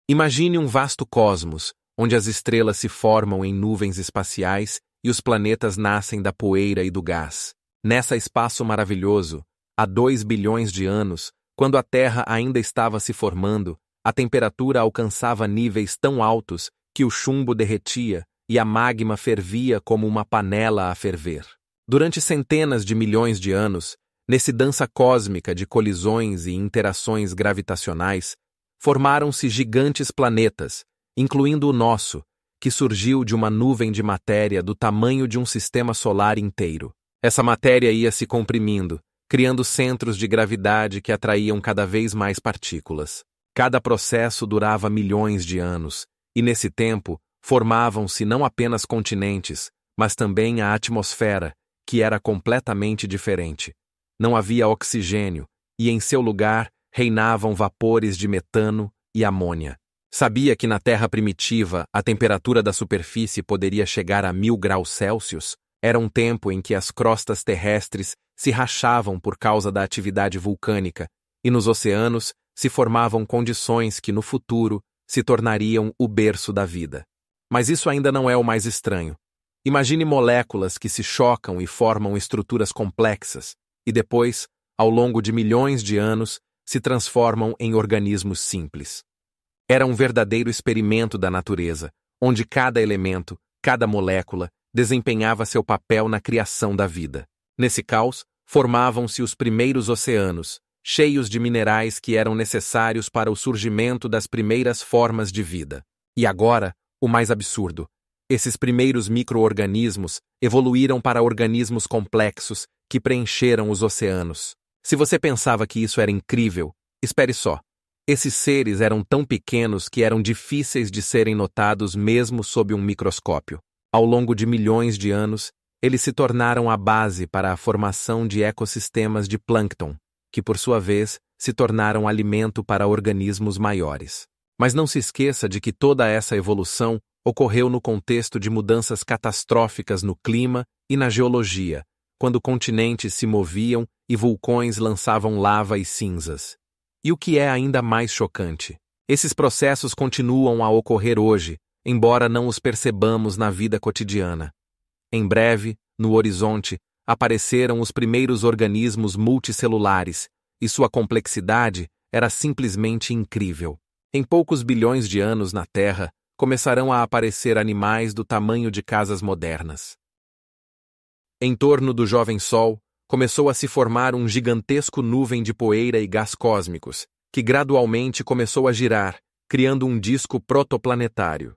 Imagine um vasto cosmos, onde as estrelas se formam em nuvens espaciais e os planetas nascem da poeira e do gás. Nesse espaço maravilhoso, há 2 bilhões de anos, quando a Terra ainda estava se formando, a temperatura alcançava níveis tão altos que o chumbo derretia e a magma fervia como uma panela a ferver. Durante centenas de milhões de anos, nesse dança cósmica de colisões e interações gravitacionais, formaram-se gigantes planetas, incluindo o nosso, que surgiu de uma nuvem de matéria do tamanho de um sistema solar inteiro. Essa matéria ia se comprimindo, criando centros de gravidade que atraíam cada vez mais partículas. Cada processo durava milhões de anos, e nesse tempo formavam-se não apenas continentes, mas também a atmosfera, que era completamente diferente. Não havia oxigênio, e em seu lugar reinavam vapores de metano e amônia. Sabia que na Terra primitiva a temperatura da superfície poderia chegar a 1000 graus Celsius? Era um tempo em que as crostas terrestres se rachavam por causa da atividade vulcânica, e nos oceanos se formavam condições que no futuro se tornariam o berço da vida. Mas isso ainda não é o mais estranho. Imagine moléculas que se chocam e formam estruturas complexas, e depois, ao longo de milhões de anos, se transformam em organismos simples. Era um verdadeiro experimento da natureza, onde cada elemento, cada molécula, desempenhava seu papel na criação da vida. Nesse caos, formavam-se os primeiros oceanos, cheios de minerais que eram necessários para o surgimento das primeiras formas de vida. E agora, o mais absurdo, esses primeiros micro-organismos evoluíram para organismos complexos que preencheram os oceanos. Se você pensava que isso era incrível, espere só. Esses seres eram tão pequenos que eram difíceis de serem notados mesmo sob um microscópio. Ao longo de milhões de anos, eles se tornaram a base para a formação de ecossistemas de plâncton, que por sua vez se tornaram alimento para organismos maiores. Mas não se esqueça de que toda essa evolução ocorreu no contexto de mudanças catastróficas no clima e na geologia, quando continentes se moviam e vulcões lançavam lava e cinzas. E o que é ainda mais chocante? Esses processos continuam a ocorrer hoje, embora não os percebamos na vida cotidiana. Em breve, no horizonte, apareceram os primeiros organismos multicelulares, e sua complexidade era simplesmente incrível. Em poucos bilhões de anos na Terra, começarão a aparecer animais do tamanho de casas modernas. Em torno do jovem Sol, começou a se formar um gigantesco nuvem de poeira e gás cósmicos, que gradualmente começou a girar, criando um disco protoplanetário.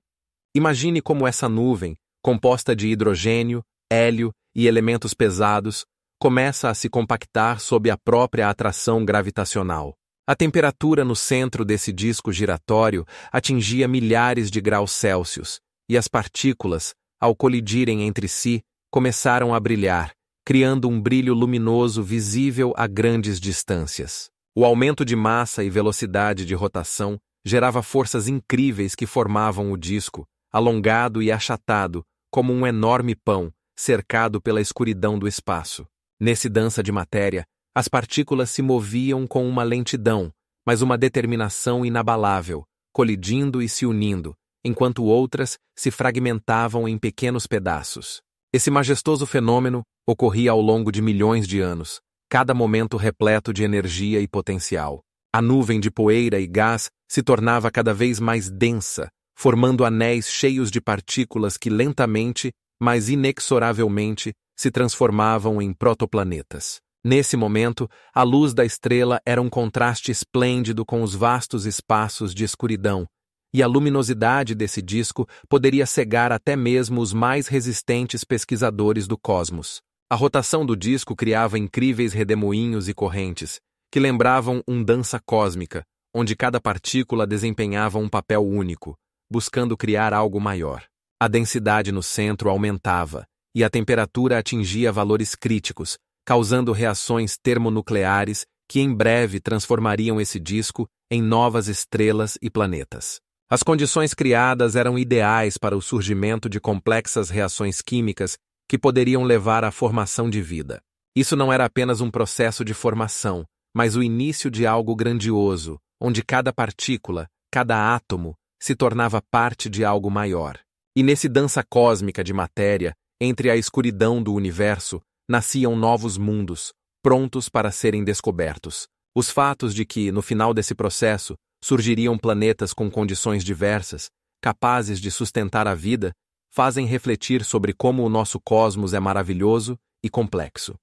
Imagine como essa nuvem, composta de hidrogênio, hélio e elementos pesados, começa a se compactar sob a própria atração gravitacional. A temperatura no centro desse disco giratório atingia milhares de graus Celsius, e as partículas, ao colidirem entre si, começaram a brilhar, criando um brilho luminoso visível a grandes distâncias. O aumento de massa e velocidade de rotação gerava forças incríveis que formavam o disco, alongado e achatado, como um enorme pão, cercado pela escuridão do espaço. Nesse dança de matéria, as partículas se moviam com uma lentidão, mas uma determinação inabalável, colidindo e se unindo, enquanto outras se fragmentavam em pequenos pedaços. Esse majestoso fenômeno ocorria ao longo de milhões de anos, cada momento repleto de energia e potencial. A nuvem de poeira e gás se tornava cada vez mais densa, formando anéis cheios de partículas que lentamente, mas inexoravelmente, se transformavam em protoplanetas. Nesse momento, a luz da estrela era um contraste esplêndido com os vastos espaços de escuridão, e a luminosidade desse disco poderia cegar até mesmo os mais resistentes pesquisadores do cosmos. A rotação do disco criava incríveis redemoinhos e correntes, que lembravam uma dança cósmica, onde cada partícula desempenhava um papel único, buscando criar algo maior. A densidade no centro aumentava, e a temperatura atingia valores críticos, causando reações termonucleares que em breve transformariam esse disco em novas estrelas e planetas. As condições criadas eram ideais para o surgimento de complexas reações químicas que poderiam levar à formação de vida. Isso não era apenas um processo de formação, mas o início de algo grandioso, onde cada partícula, cada átomo, se tornava parte de algo maior. E nesse dança cósmica de matéria, entre a escuridão do universo, nasciam novos mundos, prontos para serem descobertos. Os fatos de que, no final desse processo, surgiriam planetas com condições diversas, capazes de sustentar a vida, fazem refletir sobre como o nosso cosmos é maravilhoso e complexo.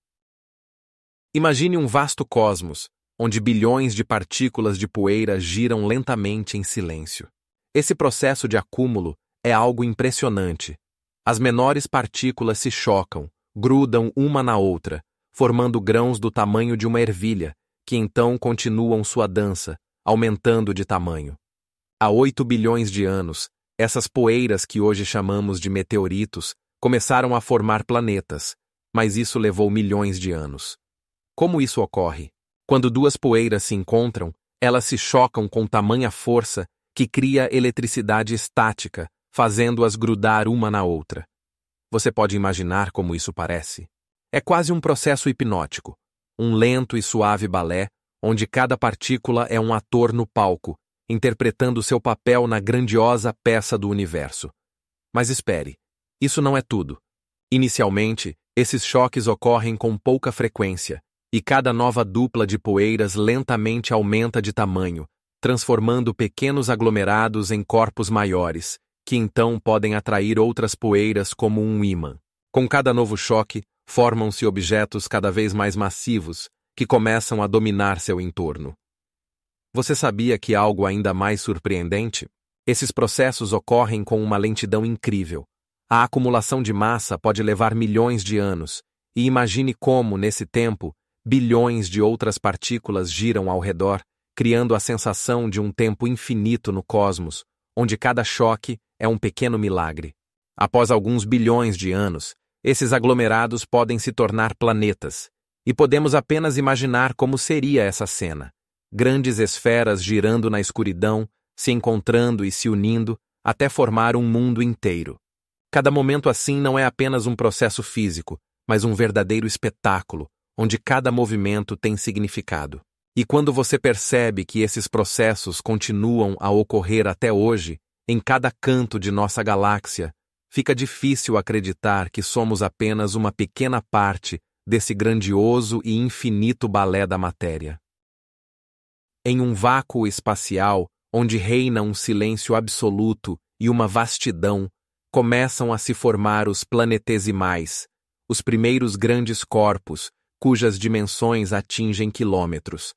Imagine um vasto cosmos, onde bilhões de partículas de poeira giram lentamente em silêncio. Esse processo de acúmulo é algo impressionante. As menores partículas se chocam, grudam uma na outra, formando grãos do tamanho de uma ervilha, que então continuam sua dança, aumentando de tamanho. Há 8 bilhões de anos, essas poeiras que hoje chamamos de meteoritos começaram a formar planetas, mas isso levou milhões de anos. Como isso ocorre? Quando duas poeiras se encontram, elas se chocam com tamanha força que cria eletricidade estática, fazendo-as grudar uma na outra. Você pode imaginar como isso parece? É quase um processo hipnótico, um lento e suave balé, onde cada partícula é um ator no palco, interpretando seu papel na grandiosa peça do universo. Mas espere, isso não é tudo. Inicialmente, esses choques ocorrem com pouca frequência, e cada nova dupla de poeiras lentamente aumenta de tamanho, transformando pequenos aglomerados em corpos maiores, que então podem atrair outras poeiras como um ímã. Com cada novo choque, formam-se objetos cada vez mais massivos, que começam a dominar seu entorno. Você sabia que algo ainda mais surpreendente? Esses processos ocorrem com uma lentidão incrível. A acumulação de massa pode levar milhões de anos, e imagine como, nesse tempo, bilhões de outras partículas giram ao redor, criando a sensação de um tempo infinito no cosmos, onde cada choque é um pequeno milagre. Após alguns bilhões de anos, esses aglomerados podem se tornar planetas, e podemos apenas imaginar como seria essa cena. Grandes esferas girando na escuridão, se encontrando e se unindo, até formar um mundo inteiro. Cada momento assim não é apenas um processo físico, mas um verdadeiro espetáculo, onde cada movimento tem significado. E quando você percebe que esses processos continuam a ocorrer até hoje, em cada canto de nossa galáxia, fica difícil acreditar que somos apenas uma pequena parte desse grandioso e infinito balé da matéria. Em um vácuo espacial, onde reina um silêncio absoluto e uma vastidão, começam a se formar os planetesimais, os primeiros grandes corpos, cujas dimensões atingem quilômetros.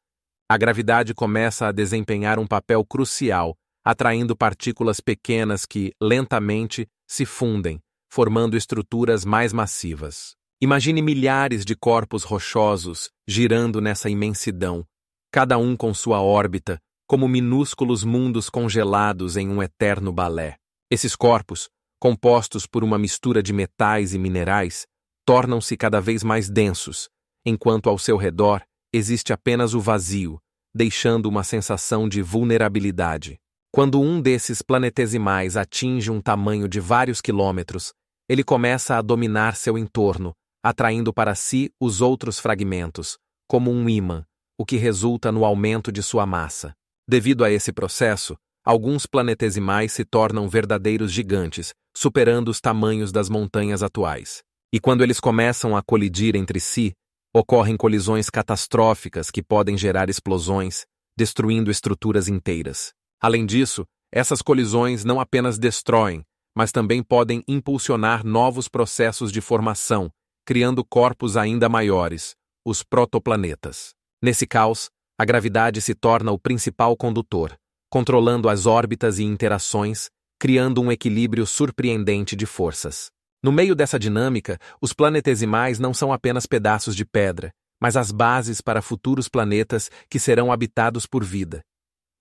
A gravidade começa a desempenhar um papel crucial, atraindo partículas pequenas que, lentamente, se fundem, formando estruturas mais massivas. Imagine milhares de corpos rochosos girando nessa imensidão, cada um com sua órbita, como minúsculos mundos congelados em um eterno balé. Esses corpos, compostos por uma mistura de metais e minerais, tornam-se cada vez mais densos, enquanto ao seu redor existe apenas o vazio, deixando uma sensação de vulnerabilidade. Quando um desses planetesimais atinge um tamanho de vários quilômetros, ele começa a dominar seu entorno, atraindo para si os outros fragmentos, como um ímã, o que resulta no aumento de sua massa. Devido a esse processo, alguns planetesimais se tornam verdadeiros gigantes, superando os tamanhos das montanhas atuais. E quando eles começam a colidir entre si, ocorrem colisões catastróficas que podem gerar explosões, destruindo estruturas inteiras. Além disso, essas colisões não apenas destroem, mas também podem impulsionar novos processos de formação, criando corpos ainda maiores, os protoplanetas. Nesse caos, a gravidade se torna o principal condutor, controlando as órbitas e interações, criando um equilíbrio surpreendente de forças. No meio dessa dinâmica, os planetesimais não são apenas pedaços de pedra, mas as bases para futuros planetas que serão habitados por vida.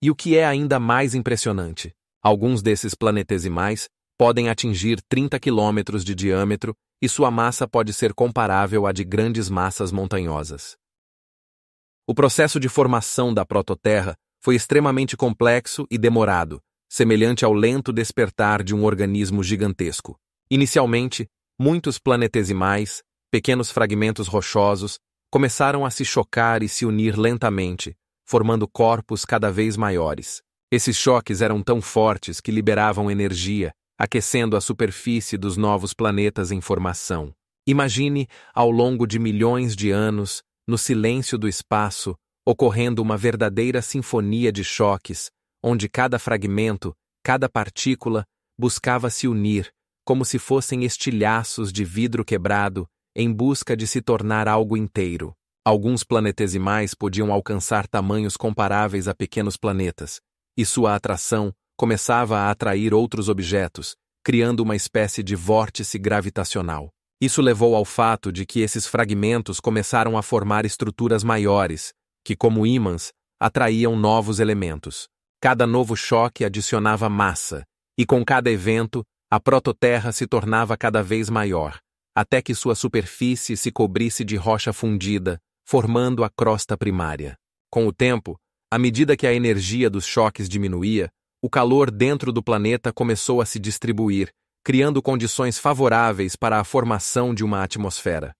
E o que é ainda mais impressionante, alguns desses planetesimais podem atingir 30 quilômetros de diâmetro e sua massa pode ser comparável à de grandes massas montanhosas. O processo de formação da prototerra foi extremamente complexo e demorado, semelhante ao lento despertar de um organismo gigantesco. Inicialmente, muitos planetesimais, pequenos fragmentos rochosos, começaram a se chocar e se unir lentamente, formando corpos cada vez maiores. Esses choques eram tão fortes que liberavam energia, aquecendo a superfície dos novos planetas em formação. Imagine, ao longo de milhões de anos, no silêncio do espaço, ocorrendo uma verdadeira sinfonia de choques, onde cada fragmento, cada partícula, buscava se unir, como se fossem estilhaços de vidro quebrado, em busca de se tornar algo inteiro. Alguns planetesimais podiam alcançar tamanhos comparáveis a pequenos planetas, e sua atração começava a atrair outros objetos, criando uma espécie de vórtice gravitacional. Isso levou ao fato de que esses fragmentos começaram a formar estruturas maiores, que, como ímãs, atraíam novos elementos. Cada novo choque adicionava massa, e com cada evento, a prototerra se tornava cada vez maior, até que sua superfície se cobrisse de rocha fundida, formando a crosta primária. Com o tempo, à medida que a energia dos choques diminuía, o calor dentro do planeta começou a se distribuir, criando condições favoráveis para a formação de uma atmosfera.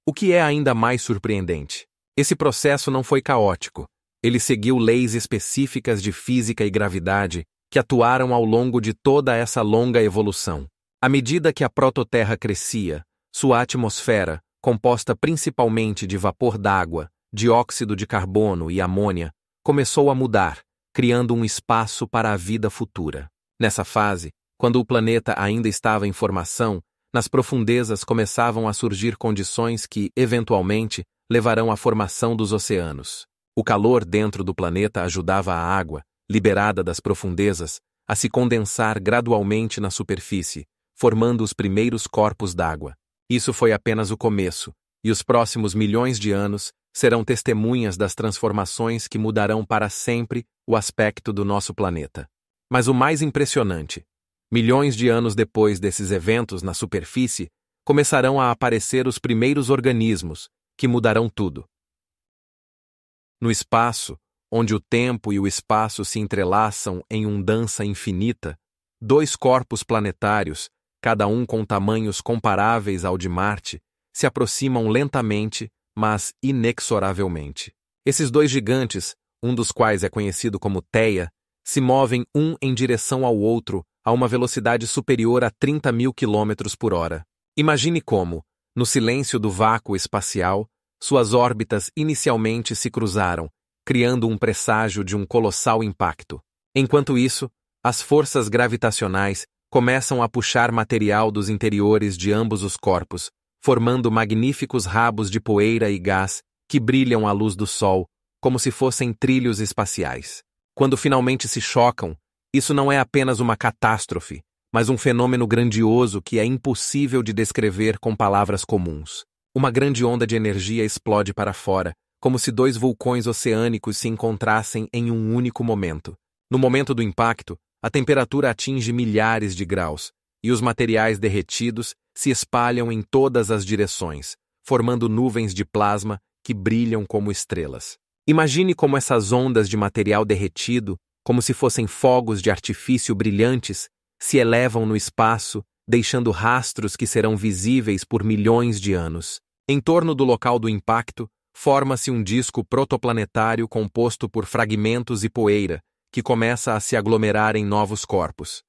O que é ainda mais surpreendente? Esse processo não foi caótico. Ele seguiu leis específicas de física e gravidade que atuaram ao longo de toda essa longa evolução. À medida que a prototerra crescia, sua atmosfera, composta principalmente de vapor d'água, dióxido de carbono e amônia, começou a mudar, criando um espaço para a vida futura. Nessa fase, quando o planeta ainda estava em formação, nas profundezas começavam a surgir condições que, eventualmente, levarão à formação dos oceanos. O calor dentro do planeta ajudava a água, liberada das profundezas, a se condensar gradualmente na superfície, formando os primeiros corpos d'água. Isso foi apenas o começo, e os próximos milhões de anos serão testemunhas das transformações que mudarão para sempre o aspecto do nosso planeta. Mas o mais impressionante, milhões de anos depois desses eventos na superfície, começarão a aparecer os primeiros organismos, que mudarão tudo. No espaço, onde o tempo e o espaço se entrelaçam em uma dança infinita, dois corpos planetários, cada um com tamanhos comparáveis ao de Marte, se aproximam lentamente, mas inexoravelmente. Esses dois gigantes, um dos quais é conhecido como Theia, se movem um em direção ao outro a uma velocidade superior a 30.000 km/h. Imagine como, no silêncio do vácuo espacial, suas órbitas inicialmente se cruzaram, criando um presságio de um colossal impacto. Enquanto isso, as forças gravitacionais começam a puxar material dos interiores de ambos os corpos, formando magníficos rabos de poeira e gás que brilham à luz do Sol, como se fossem trilhos espaciais. Quando finalmente se chocam, isso não é apenas uma catástrofe, mas um fenômeno grandioso que é impossível de descrever com palavras comuns. Uma grande onda de energia explode para fora, como se dois vulcões oceânicos se encontrassem em um único momento. No momento do impacto, a temperatura atinge milhares de graus, e os materiais derretidos se espalham em todas as direções, formando nuvens de plasma que brilham como estrelas. Imagine como essas ondas de material derretido, como se fossem fogos de artifício brilhantes, se elevam no espaço, deixando rastros que serão visíveis por milhões de anos. Em torno do local do impacto, forma-se um disco protoplanetário composto por fragmentos e poeira, que começa a se aglomerar em novos corpos.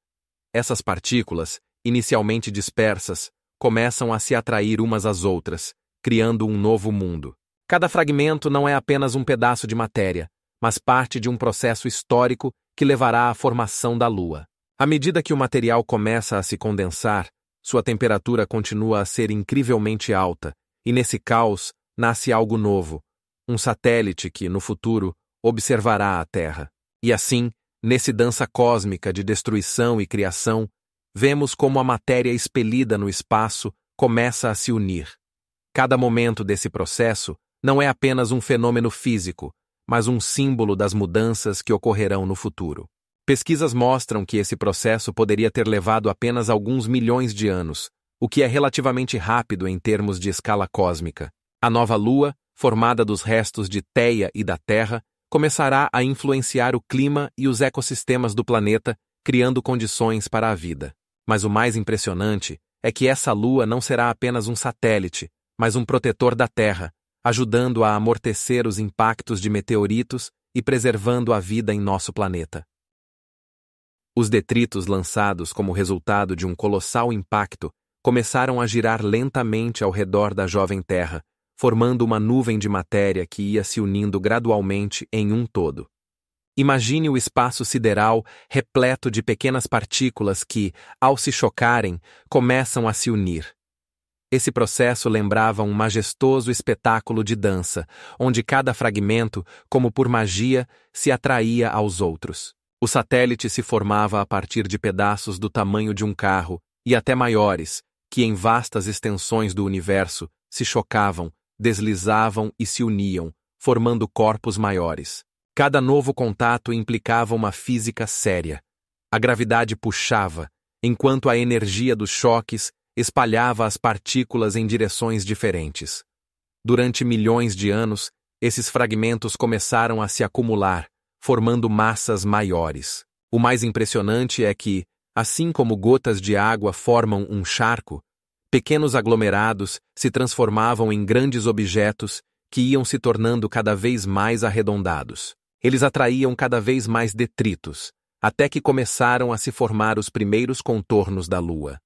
Essas partículas, inicialmente dispersas, começam a se atrair umas às outras, criando um novo mundo. Cada fragmento não é apenas um pedaço de matéria, mas parte de um processo histórico que levará à formação da Lua. À medida que o material começa a se condensar, sua temperatura continua a ser incrivelmente alta, e nesse caos nasce algo novo, um satélite que, no futuro, observará a Terra. E assim, nesse dança cósmica de destruição e criação, vemos como a matéria expelida no espaço começa a se unir. Cada momento desse processo não é apenas um fenômeno físico, mas um símbolo das mudanças que ocorrerão no futuro. Pesquisas mostram que esse processo poderia ter levado apenas alguns milhões de anos, o que é relativamente rápido em termos de escala cósmica. A nova Lua, formada dos restos de Theia e da Terra, começará a influenciar o clima e os ecossistemas do planeta, criando condições para a vida. Mas o mais impressionante é que essa Lua não será apenas um satélite, mas um protetor da Terra, ajudando a amortecer os impactos de meteoritos e preservando a vida em nosso planeta. Os detritos lançados como resultado de um colossal impacto começaram a girar lentamente ao redor da jovem Terra, formando uma nuvem de matéria que ia se unindo gradualmente em um todo. Imagine o espaço sideral repleto de pequenas partículas que, ao se chocarem, começam a se unir. Esse processo lembrava um majestoso espetáculo de dança, onde cada fragmento, como por magia, se atraía aos outros. O satélite se formava a partir de pedaços do tamanho de um carro, e até maiores, que em vastas extensões do universo se chocavam, deslizavam e se uniam, formando corpos maiores. Cada novo contato implicava uma física séria. A gravidade puxava, enquanto a energia dos choques espalhava as partículas em direções diferentes. Durante milhões de anos, esses fragmentos começaram a se acumular, formando massas maiores. O mais impressionante é que, assim como gotas de água formam um charco, pequenos aglomerados se transformavam em grandes objetos que iam se tornando cada vez mais arredondados. Eles atraíam cada vez mais detritos, até que começaram a se formar os primeiros contornos da Lua.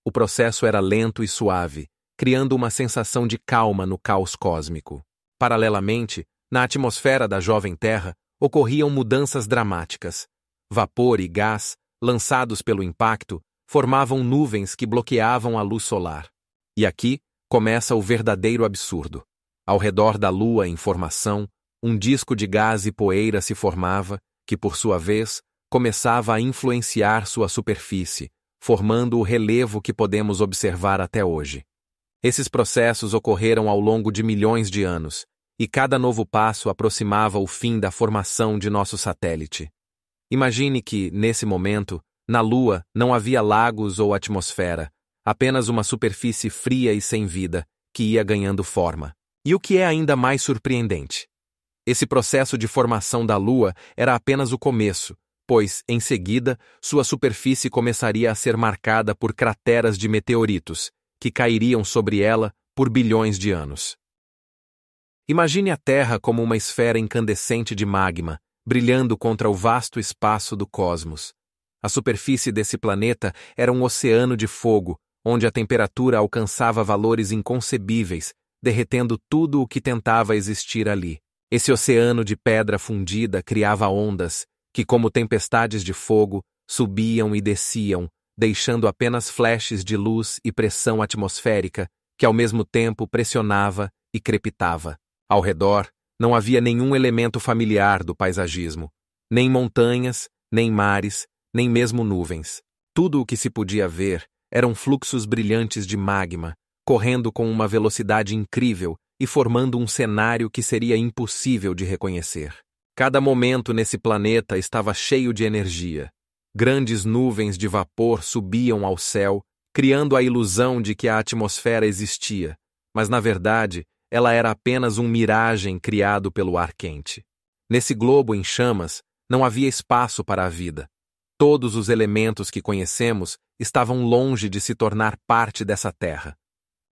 O processo era lento e suave, criando uma sensação de calma no caos cósmico. Paralelamente, na atmosfera da jovem Terra, ocorriam mudanças dramáticas. Vapor e gás, lançados pelo impacto, formavam nuvens que bloqueavam a luz solar. E aqui começa o verdadeiro absurdo. Ao redor da Lua em formação, um disco de gás e poeira se formava, que por sua vez, começava a influenciar sua superfície, formando o relevo que podemos observar até hoje. Esses processos ocorreram ao longo de milhões de anos, e cada novo passo aproximava o fim da formação de nosso satélite. Imagine que, nesse momento, na Lua não havia lagos ou atmosfera, apenas uma superfície fria e sem vida, que ia ganhando forma. E o que é ainda mais surpreendente? Esse processo de formação da Lua era apenas o começo, pois, em seguida, sua superfície começaria a ser marcada por crateras de meteoritos, que cairiam sobre ela por bilhões de anos. Imagine a Terra como uma esfera incandescente de magma, brilhando contra o vasto espaço do cosmos. A superfície desse planeta era um oceano de fogo, onde a temperatura alcançava valores inconcebíveis, derretendo tudo o que tentava existir ali. Esse oceano de pedra fundida criava ondas, que como tempestades de fogo, subiam e desciam, deixando apenas flashes de luz e pressão atmosférica, que ao mesmo tempo pressionava e crepitava. Ao redor, não havia nenhum elemento familiar do paisagismo, nem montanhas, nem mares, nem mesmo nuvens. Tudo o que se podia ver eram fluxos brilhantes de magma, correndo com uma velocidade incrível e formando um cenário que seria impossível de reconhecer. Cada momento nesse planeta estava cheio de energia. Grandes nuvens de vapor subiam ao céu, criando a ilusão de que a atmosfera existia, mas na verdade ela era apenas um miragem criado pelo ar quente. Nesse globo em chamas, não havia espaço para a vida. Todos os elementos que conhecemos estavam longe de se tornar parte dessa Terra.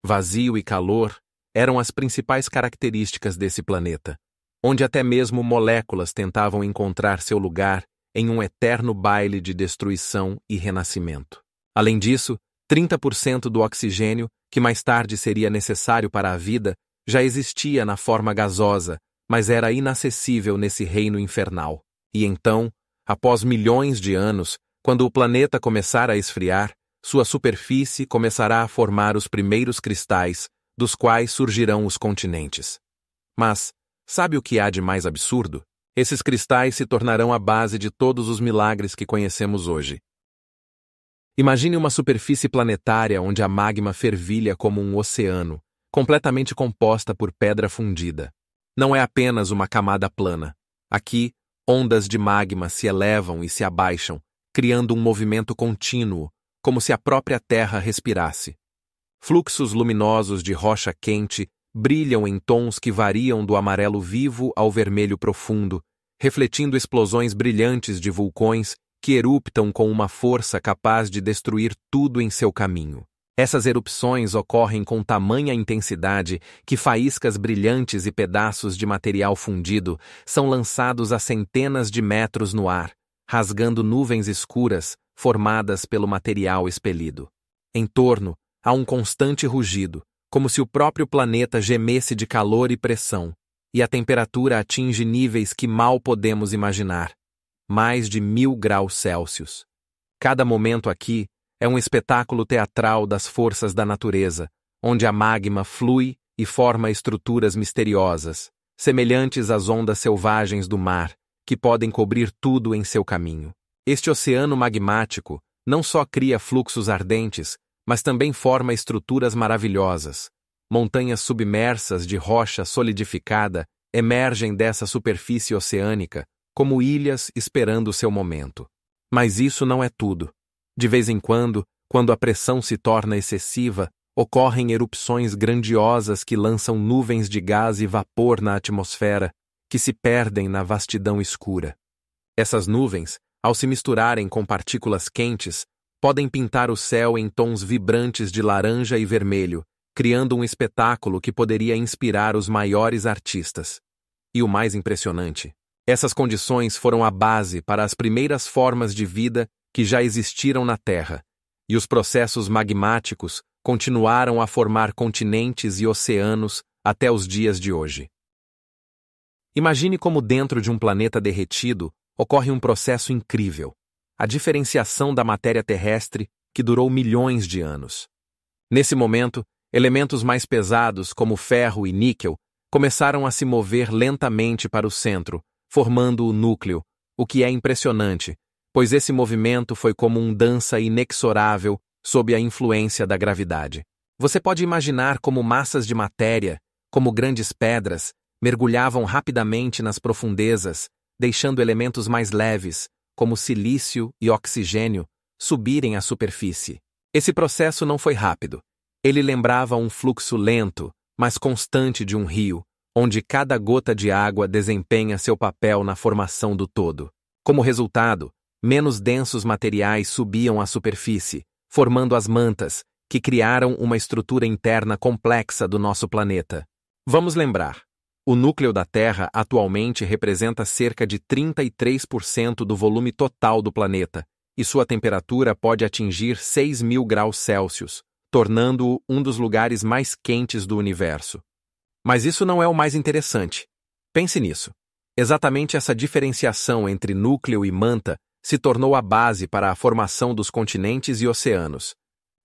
Vazio e calor eram as principais características desse planeta, onde até mesmo moléculas tentavam encontrar seu lugar em um eterno baile de destruição e renascimento. Além disso, 30% do oxigênio, que mais tarde seria necessário para a vida, já existia na forma gasosa, mas era inacessível nesse reino infernal. E então, após milhões de anos, quando o planeta começar a esfriar, sua superfície começará a formar os primeiros cristais, dos quais surgirão os continentes. Mas, sabe o que há de mais absurdo? Esses cristais se tornarão a base de todos os milagres que conhecemos hoje. Imagine uma superfície planetária onde a magma fervilha como um oceano, completamente composta por pedra fundida. Não é apenas uma camada plana. Aqui, ondas de magma se elevam e se abaixam, criando um movimento contínuo, como se a própria Terra respirasse. Fluxos luminosos de rocha quente brilham em tons que variam do amarelo vivo ao vermelho profundo, refletindo explosões brilhantes de vulcões que eruptam com uma força capaz de destruir tudo em seu caminho. Essas erupções ocorrem com tamanha intensidade que faíscas brilhantes e pedaços de material fundido são lançados a centenas de metros no ar, rasgando nuvens escuras formadas pelo material expelido. Em torno, há um constante rugido, como se o próprio planeta gemesse de calor e pressão, e a temperatura atinge níveis que mal podemos imaginar. Mais de 1000 graus Celsius. Cada momento aqui é um espetáculo teatral das forças da natureza, onde a magma flui e forma estruturas misteriosas, semelhantes às ondas selvagens do mar, que podem cobrir tudo em seu caminho. Este oceano magmático não só cria fluxos ardentes, mas também forma estruturas maravilhosas. Montanhas submersas de rocha solidificada emergem dessa superfície oceânica, como ilhas esperando seu momento. Mas isso não é tudo. De vez em quando a pressão se torna excessiva, ocorrem erupções grandiosas que lançam nuvens de gás e vapor na atmosfera, que se perdem na vastidão escura. Essas nuvens, ao se misturarem com partículas quentes, podem pintar o céu em tons vibrantes de laranja e vermelho, criando um espetáculo que poderia inspirar os maiores artistas. E o mais impressionante, essas condições foram a base para as primeiras formas de vida que já existiram na Terra, e os processos magmáticos continuaram a formar continentes e oceanos até os dias de hoje. Imagine como dentro de um planeta derretido ocorre um processo incrível, a diferenciação da matéria terrestre que durou milhões de anos. Nesse momento, elementos mais pesados como ferro e níquel começaram a se mover lentamente para o centro, formando o núcleo, o que é impressionante, pois esse movimento foi como um dança inexorável sob a influência da gravidade. Você pode imaginar como massas de matéria, como grandes pedras, mergulhavam rapidamente nas profundezas, deixando elementos mais leves, como silício e oxigênio, subirem à superfície. Esse processo não foi rápido. Ele lembrava um fluxo lento, mas constante de um rio, onde cada gota de água desempenha seu papel na formação do todo. Como resultado, menos densos materiais subiam à superfície, formando as mantas, que criaram uma estrutura interna complexa do nosso planeta. Vamos lembrar, o núcleo da Terra atualmente representa cerca de 33% do volume total do planeta, e sua temperatura pode atingir 6.000 graus Celsius, tornando-o um dos lugares mais quentes do universo. Mas isso não é o mais interessante. Pense nisso. Exatamente essa diferenciação entre núcleo e manta se tornou a base para a formação dos continentes e oceanos.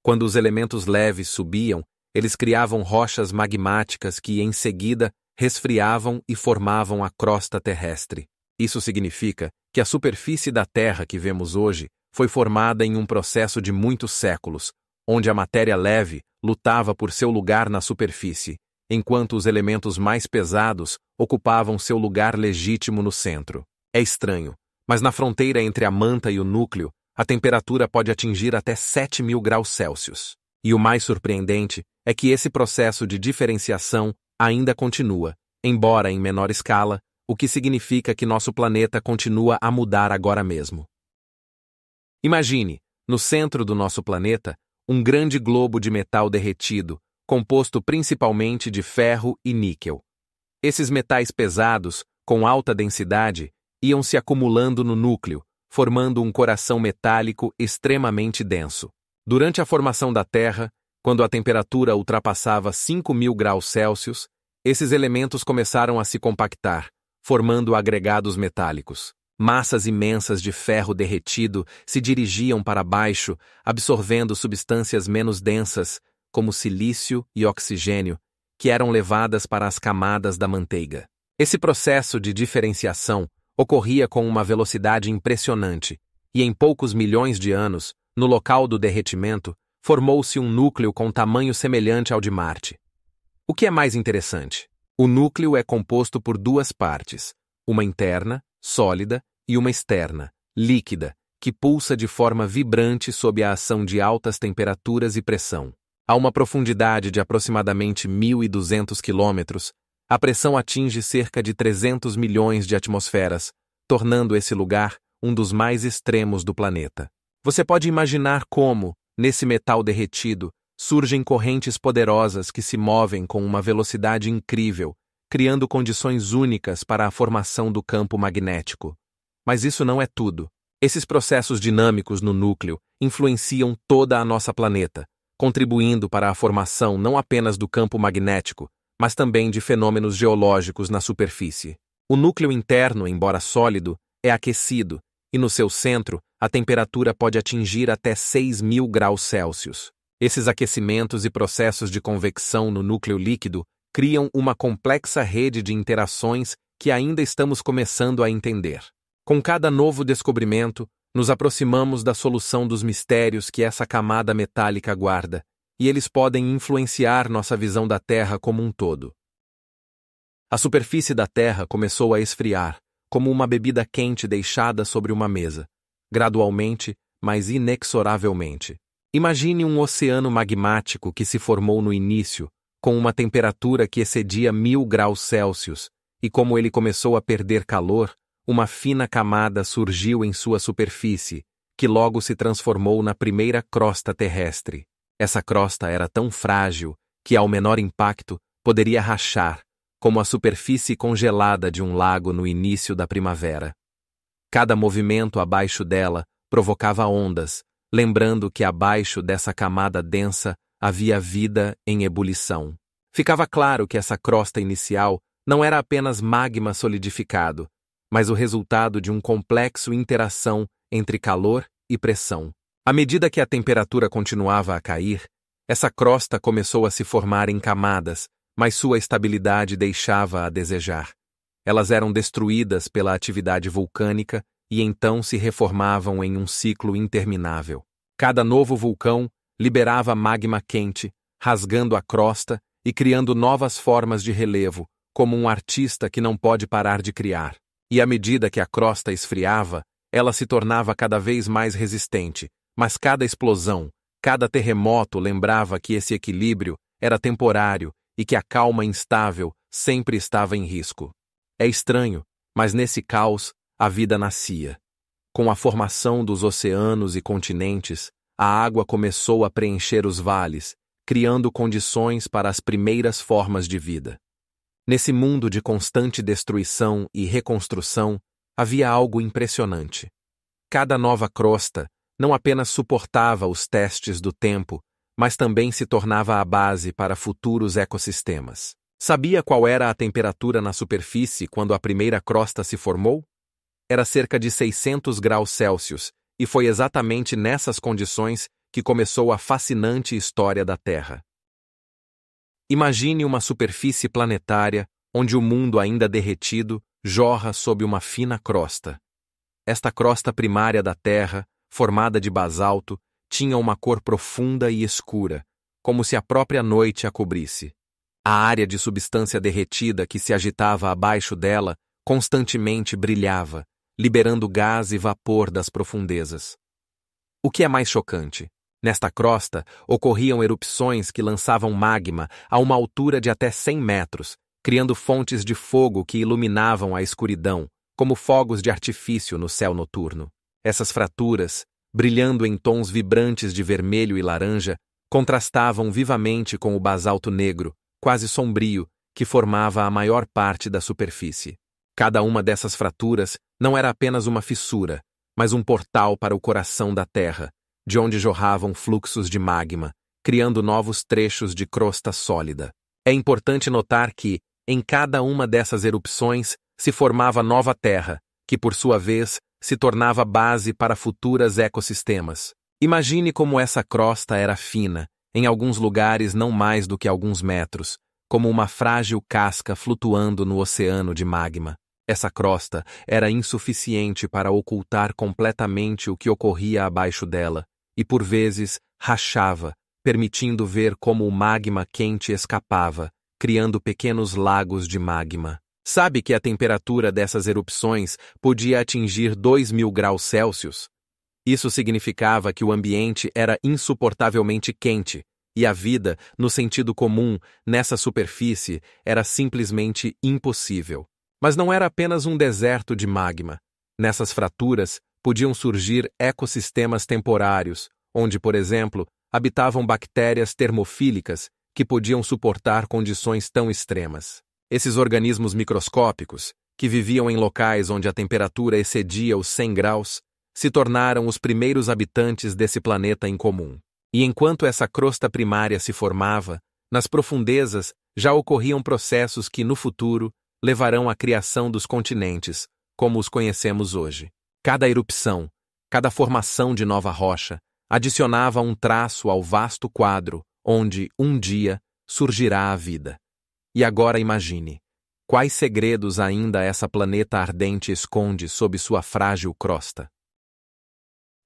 Quando os elementos leves subiam, eles criavam rochas magmáticas que, em seguida, resfriavam e formavam a crosta terrestre. Isso significa que a superfície da Terra que vemos hoje foi formada em um processo de muitos séculos, onde a matéria leve lutava por seu lugar na superfície, enquanto os elementos mais pesados ocupavam seu lugar legítimo no centro. É estranho, mas na fronteira entre a manta e o núcleo, a temperatura pode atingir até 7.000 graus Celsius. E o mais surpreendente é que esse processo de diferenciação ainda continua, embora em menor escala, o que significa que nosso planeta continua a mudar agora mesmo. Imagine, no centro do nosso planeta, um grande globo de metal derretido, composto principalmente de ferro e níquel. Esses metais pesados, com alta densidade, iam se acumulando no núcleo, formando um coração metálico extremamente denso. Durante a formação da Terra, quando a temperatura ultrapassava 5.000 graus Celsius, esses elementos começaram a se compactar, formando agregados metálicos. Massas imensas de ferro derretido se dirigiam para baixo, absorvendo substâncias menos densas, como silício e oxigênio, que eram levadas para as camadas da manteiga. Esse processo de diferenciação ocorria com uma velocidade impressionante, e em poucos milhões de anos, no local do derretimento, formou-se um núcleo com tamanho semelhante ao de Marte. O que é mais interessante? O núcleo é composto por duas partes, uma interna, sólida, e uma externa, líquida, que pulsa de forma vibrante sob a ação de altas temperaturas e pressão. A uma profundidade de aproximadamente 1.200 quilômetros, a pressão atinge cerca de 300 milhões de atmosferas, tornando esse lugar um dos mais extremos do planeta. Você pode imaginar como, nesse metal derretido, surgem correntes poderosas que se movem com uma velocidade incrível, criando condições únicas para a formação do campo magnético. Mas isso não é tudo. Esses processos dinâmicos no núcleo influenciam toda a nossa planeta, contribuindo para a formação não apenas do campo magnético, mas também de fenômenos geológicos na superfície. O núcleo interno, embora sólido, é aquecido, e no seu centro, a temperatura pode atingir até 6.000 graus Celsius. Esses aquecimentos e processos de convecção no núcleo líquido criam uma complexa rede de interações que ainda estamos começando a entender. Com cada novo descobrimento, nos aproximamos da solução dos mistérios que essa camada metálica guarda, e eles podem influenciar nossa visão da Terra como um todo. A superfície da Terra começou a esfriar, como uma bebida quente deixada sobre uma mesa, gradualmente, mas inexoravelmente. Imagine um oceano magmático que se formou no início, com uma temperatura que excedia 1.000 graus Celsius, e como ele começou a perder calor, uma fina camada surgiu em sua superfície, que logo se transformou na primeira crosta terrestre. Essa crosta era tão frágil que, ao menor impacto, poderia rachar, como a superfície congelada de um lago no início da primavera. Cada movimento abaixo dela provocava ondas, lembrando que abaixo dessa camada densa havia vida em ebulição. Ficava claro que essa crosta inicial não era apenas magma solidificado, mas o resultado de um complexo interação entre calor e pressão. À medida que a temperatura continuava a cair, essa crosta começou a se formar em camadas, mas sua estabilidade deixava a desejar. Elas eram destruídas pela atividade vulcânica e então se reformavam em um ciclo interminável. Cada novo vulcão liberava magma quente, rasgando a crosta e criando novas formas de relevo, como um artista que não pode parar de criar. E à medida que a crosta esfriava, ela se tornava cada vez mais resistente, mas cada explosão, cada terremoto lembrava que esse equilíbrio era temporário e que a calma instável sempre estava em risco. É estranho, mas nesse caos, a vida nascia. Com a formação dos oceanos e continentes, a água começou a preencher os vales, criando condições para as primeiras formas de vida. Nesse mundo de constante destruição e reconstrução, havia algo impressionante. Cada nova crosta não apenas suportava os testes do tempo, mas também se tornava a base para futuros ecossistemas. Sabia qual era a temperatura na superfície quando a primeira crosta se formou? Era cerca de 600 graus Celsius, e foi exatamente nessas condições que começou a fascinante história da Terra. Imagine uma superfície planetária onde o mundo ainda derretido jorra sob uma fina crosta. Esta crosta primária da Terra, formada de basalto, tinha uma cor profunda e escura, como se a própria noite a cobrisse. A área de substância derretida que se agitava abaixo dela constantemente brilhava, liberando gás e vapor das profundezas. O que é mais chocante? Nesta crosta, ocorriam erupções que lançavam magma a uma altura de até 100 metros, criando fontes de fogo que iluminavam a escuridão, como fogos de artifício no céu noturno. Essas fraturas, brilhando em tons vibrantes de vermelho e laranja, contrastavam vivamente com o basalto negro, quase sombrio, que formava a maior parte da superfície. Cada uma dessas fraturas não era apenas uma fissura, mas um portal para o coração da Terra, de onde jorravam fluxos de magma, criando novos trechos de crosta sólida. É importante notar que, em cada uma dessas erupções, se formava nova terra, que por sua vez se tornava base para futuros ecossistemas. Imagine como essa crosta era fina, em alguns lugares não mais do que alguns metros, como uma frágil casca flutuando no oceano de magma. Essa crosta era insuficiente para ocultar completamente o que ocorria abaixo dela, e por vezes rachava, permitindo ver como o magma quente escapava, criando pequenos lagos de magma. Sabe que a temperatura dessas erupções podia atingir 2.000 graus Celsius? Isso significava que o ambiente era insuportavelmente quente, e a vida, no sentido comum, nessa superfície, era simplesmente impossível. Mas não era apenas um deserto de magma. Nessas fraturas, podiam surgir ecossistemas temporários, onde, por exemplo, habitavam bactérias termofílicas que podiam suportar condições tão extremas. Esses organismos microscópicos, que viviam em locais onde a temperatura excedia os 100 graus, se tornaram os primeiros habitantes desse planeta incomum. E enquanto essa crosta primária se formava, nas profundezas já ocorriam processos que, no futuro, levarão à criação dos continentes, como os conhecemos hoje. Cada erupção, cada formação de nova rocha, adicionava um traço ao vasto quadro onde, um dia, surgirá a vida. E agora imagine, quais segredos ainda essa planeta ardente esconde sob sua frágil crosta.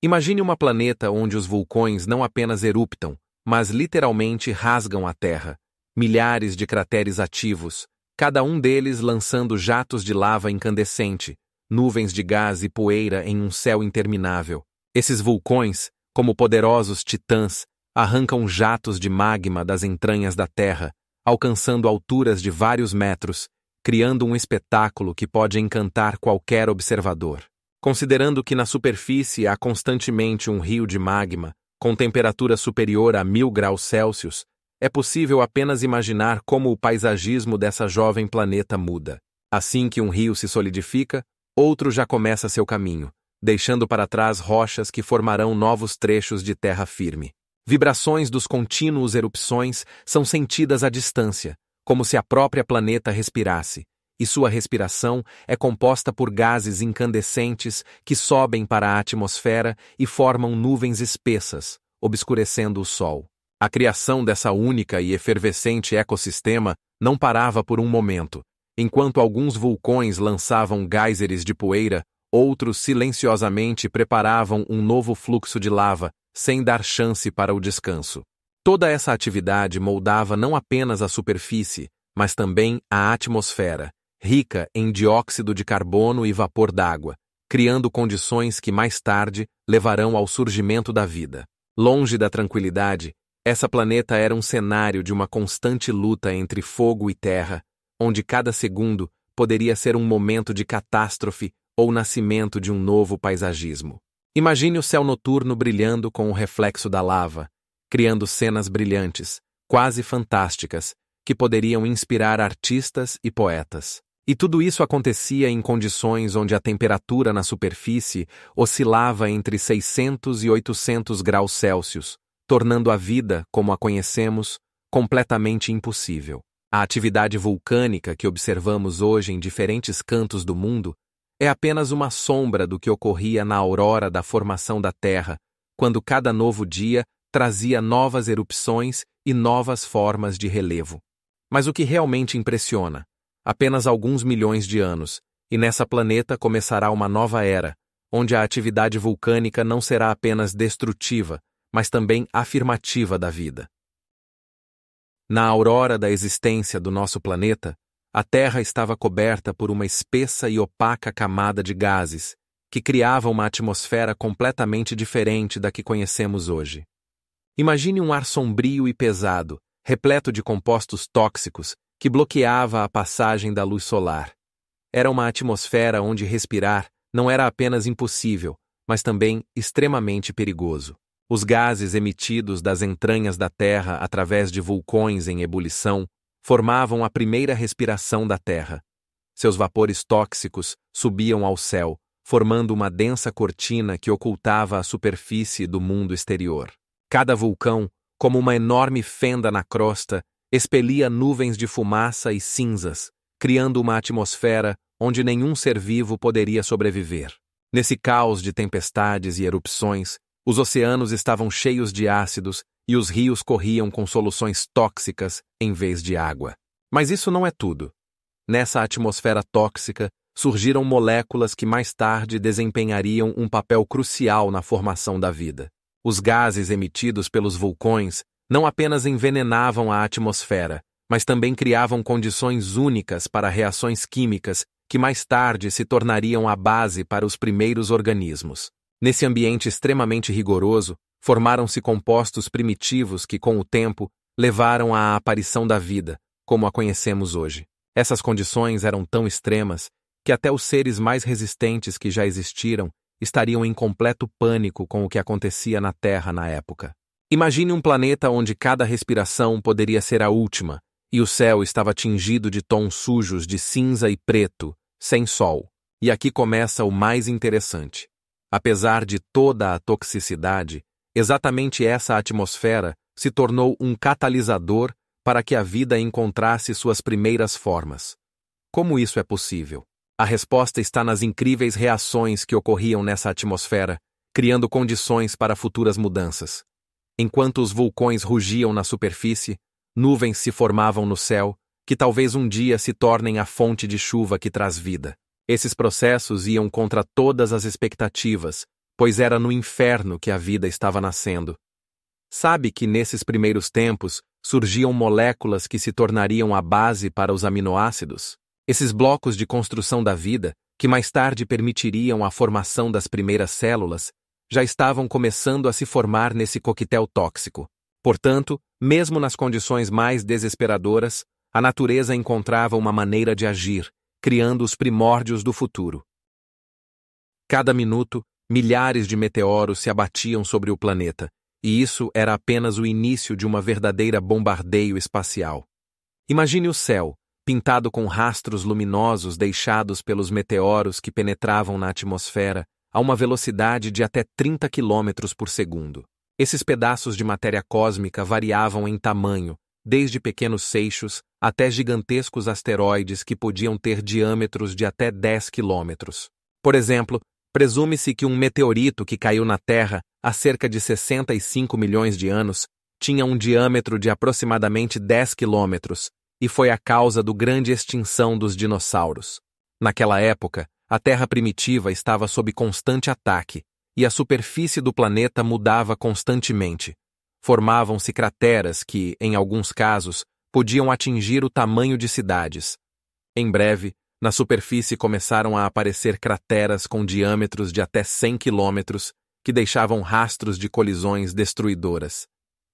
Imagine uma planeta onde os vulcões não apenas eruptam, mas literalmente rasgam a Terra. Milhares de crateres ativos, cada um deles lançando jatos de lava incandescente, nuvens de gás e poeira em um céu interminável. Esses vulcões, como poderosos titãs, arrancam jatos de magma das entranhas da Terra, alcançando alturas de vários metros, criando um espetáculo que pode encantar qualquer observador. Considerando que na superfície há constantemente um rio de magma, com temperatura superior a 1000 graus Celsius, é possível apenas imaginar como o paisagismo dessa jovem planeta muda. Assim que um rio se solidifica, outro já começa seu caminho, deixando para trás rochas que formarão novos trechos de terra firme. Vibrações dos contínuos erupções são sentidas à distância, como se a própria planeta respirasse, e sua respiração é composta por gases incandescentes que sobem para a atmosfera e formam nuvens espessas, obscurecendo o Sol. A criação dessa única e efervescente ecossistema não parava por um momento. Enquanto alguns vulcões lançavam géiseres de poeira, outros silenciosamente preparavam um novo fluxo de lava, sem dar chance para o descanso. Toda essa atividade moldava não apenas a superfície, mas também a atmosfera, rica em dióxido de carbono e vapor d'água, criando condições que mais tarde levarão ao surgimento da vida. Longe da tranquilidade, essa planeta era um cenário de uma constante luta entre fogo e terra, onde cada segundo poderia ser um momento de catástrofe ou nascimento de um novo paisagismo. Imagine o céu noturno brilhando com o reflexo da lava, criando cenas brilhantes, quase fantásticas, que poderiam inspirar artistas e poetas. E tudo isso acontecia em condições onde a temperatura na superfície oscilava entre 600 e 800 graus Celsius, tornando a vida, como a conhecemos, completamente impossível. A atividade vulcânica que observamos hoje em diferentes cantos do mundo é apenas uma sombra do que ocorria na aurora da formação da Terra, quando cada novo dia trazia novas erupções e novas formas de relevo. Mas o que realmente impressiona? Apenas alguns milhões de anos, e nessa planeta começará uma nova era, onde a atividade vulcânica não será apenas destrutiva, mas também afirmativa da vida. Na aurora da existência do nosso planeta, a Terra estava coberta por uma espessa e opaca camada de gases, que criava uma atmosfera completamente diferente da que conhecemos hoje. Imagine um ar sombrio e pesado, repleto de compostos tóxicos, que bloqueava a passagem da luz solar. Era uma atmosfera onde respirar não era apenas impossível, mas também extremamente perigoso. Os gases emitidos das entranhas da Terra através de vulcões em ebulição formavam a primeira respiração da Terra. Seus vapores tóxicos subiam ao céu, formando uma densa cortina que ocultava a superfície do mundo exterior. Cada vulcão, como uma enorme fenda na crosta, expelia nuvens de fumaça e cinzas, criando uma atmosfera onde nenhum ser vivo poderia sobreviver. Nesse caos de tempestades e erupções, os oceanos estavam cheios de ácidos e os rios corriam com soluções tóxicas em vez de água. Mas isso não é tudo. Nessa atmosfera tóxica, surgiram moléculas que mais tarde desempenhariam um papel crucial na formação da vida. Os gases emitidos pelos vulcões não apenas envenenavam a atmosfera, mas também criavam condições únicas para reações químicas que mais tarde se tornariam a base para os primeiros organismos. Nesse ambiente extremamente rigoroso, formaram-se compostos primitivos que, com o tempo, levaram à aparição da vida, como a conhecemos hoje. Essas condições eram tão extremas que até os seres mais resistentes que já existiram estariam em completo pânico com o que acontecia na Terra na época. Imagine um planeta onde cada respiração poderia ser a última, e o céu estava tingido de tons sujos de cinza e preto, sem sol. E aqui começa o mais interessante. Apesar de toda a toxicidade, exatamente essa atmosfera se tornou um catalisador para que a vida encontrasse suas primeiras formas. Como isso é possível? A resposta está nas incríveis reações que ocorriam nessa atmosfera, criando condições para futuras mudanças. Enquanto os vulcões rugiam na superfície, nuvens se formavam no céu, que talvez um dia se tornem a fonte de chuva que traz vida. Esses processos iam contra todas as expectativas, pois era no inferno que a vida estava nascendo. Sabe que nesses primeiros tempos surgiam moléculas que se tornariam a base para os aminoácidos? Esses blocos de construção da vida, que mais tarde permitiriam a formação das primeiras células, já estavam começando a se formar nesse coquetel tóxico. Portanto, mesmo nas condições mais desesperadoras, a natureza encontrava uma maneira de agir, criando os primórdios do futuro. Cada minuto, milhares de meteoros se abatiam sobre o planeta, e isso era apenas o início de uma verdadeira bombardeio espacial. Imagine o céu, pintado com rastros luminosos deixados pelos meteoros que penetravam na atmosfera a uma velocidade de até 30 km por segundo. Esses pedaços de matéria cósmica variavam em tamanho, desde pequenos seixos até gigantescos asteroides que podiam ter diâmetros de até 10 quilômetros. Por exemplo, presume-se que um meteorito que caiu na Terra há cerca de 65 milhões de anos tinha um diâmetro de aproximadamente 10 quilômetros e foi a causa da grande extinção dos dinossauros. Naquela época, a Terra primitiva estava sob constante ataque e a superfície do planeta mudava constantemente. Formavam-se crateras que, em alguns casos, podiam atingir o tamanho de cidades. Em breve, na superfície começaram a aparecer crateras com diâmetros de até 100 quilômetros que deixavam rastros de colisões destruidoras.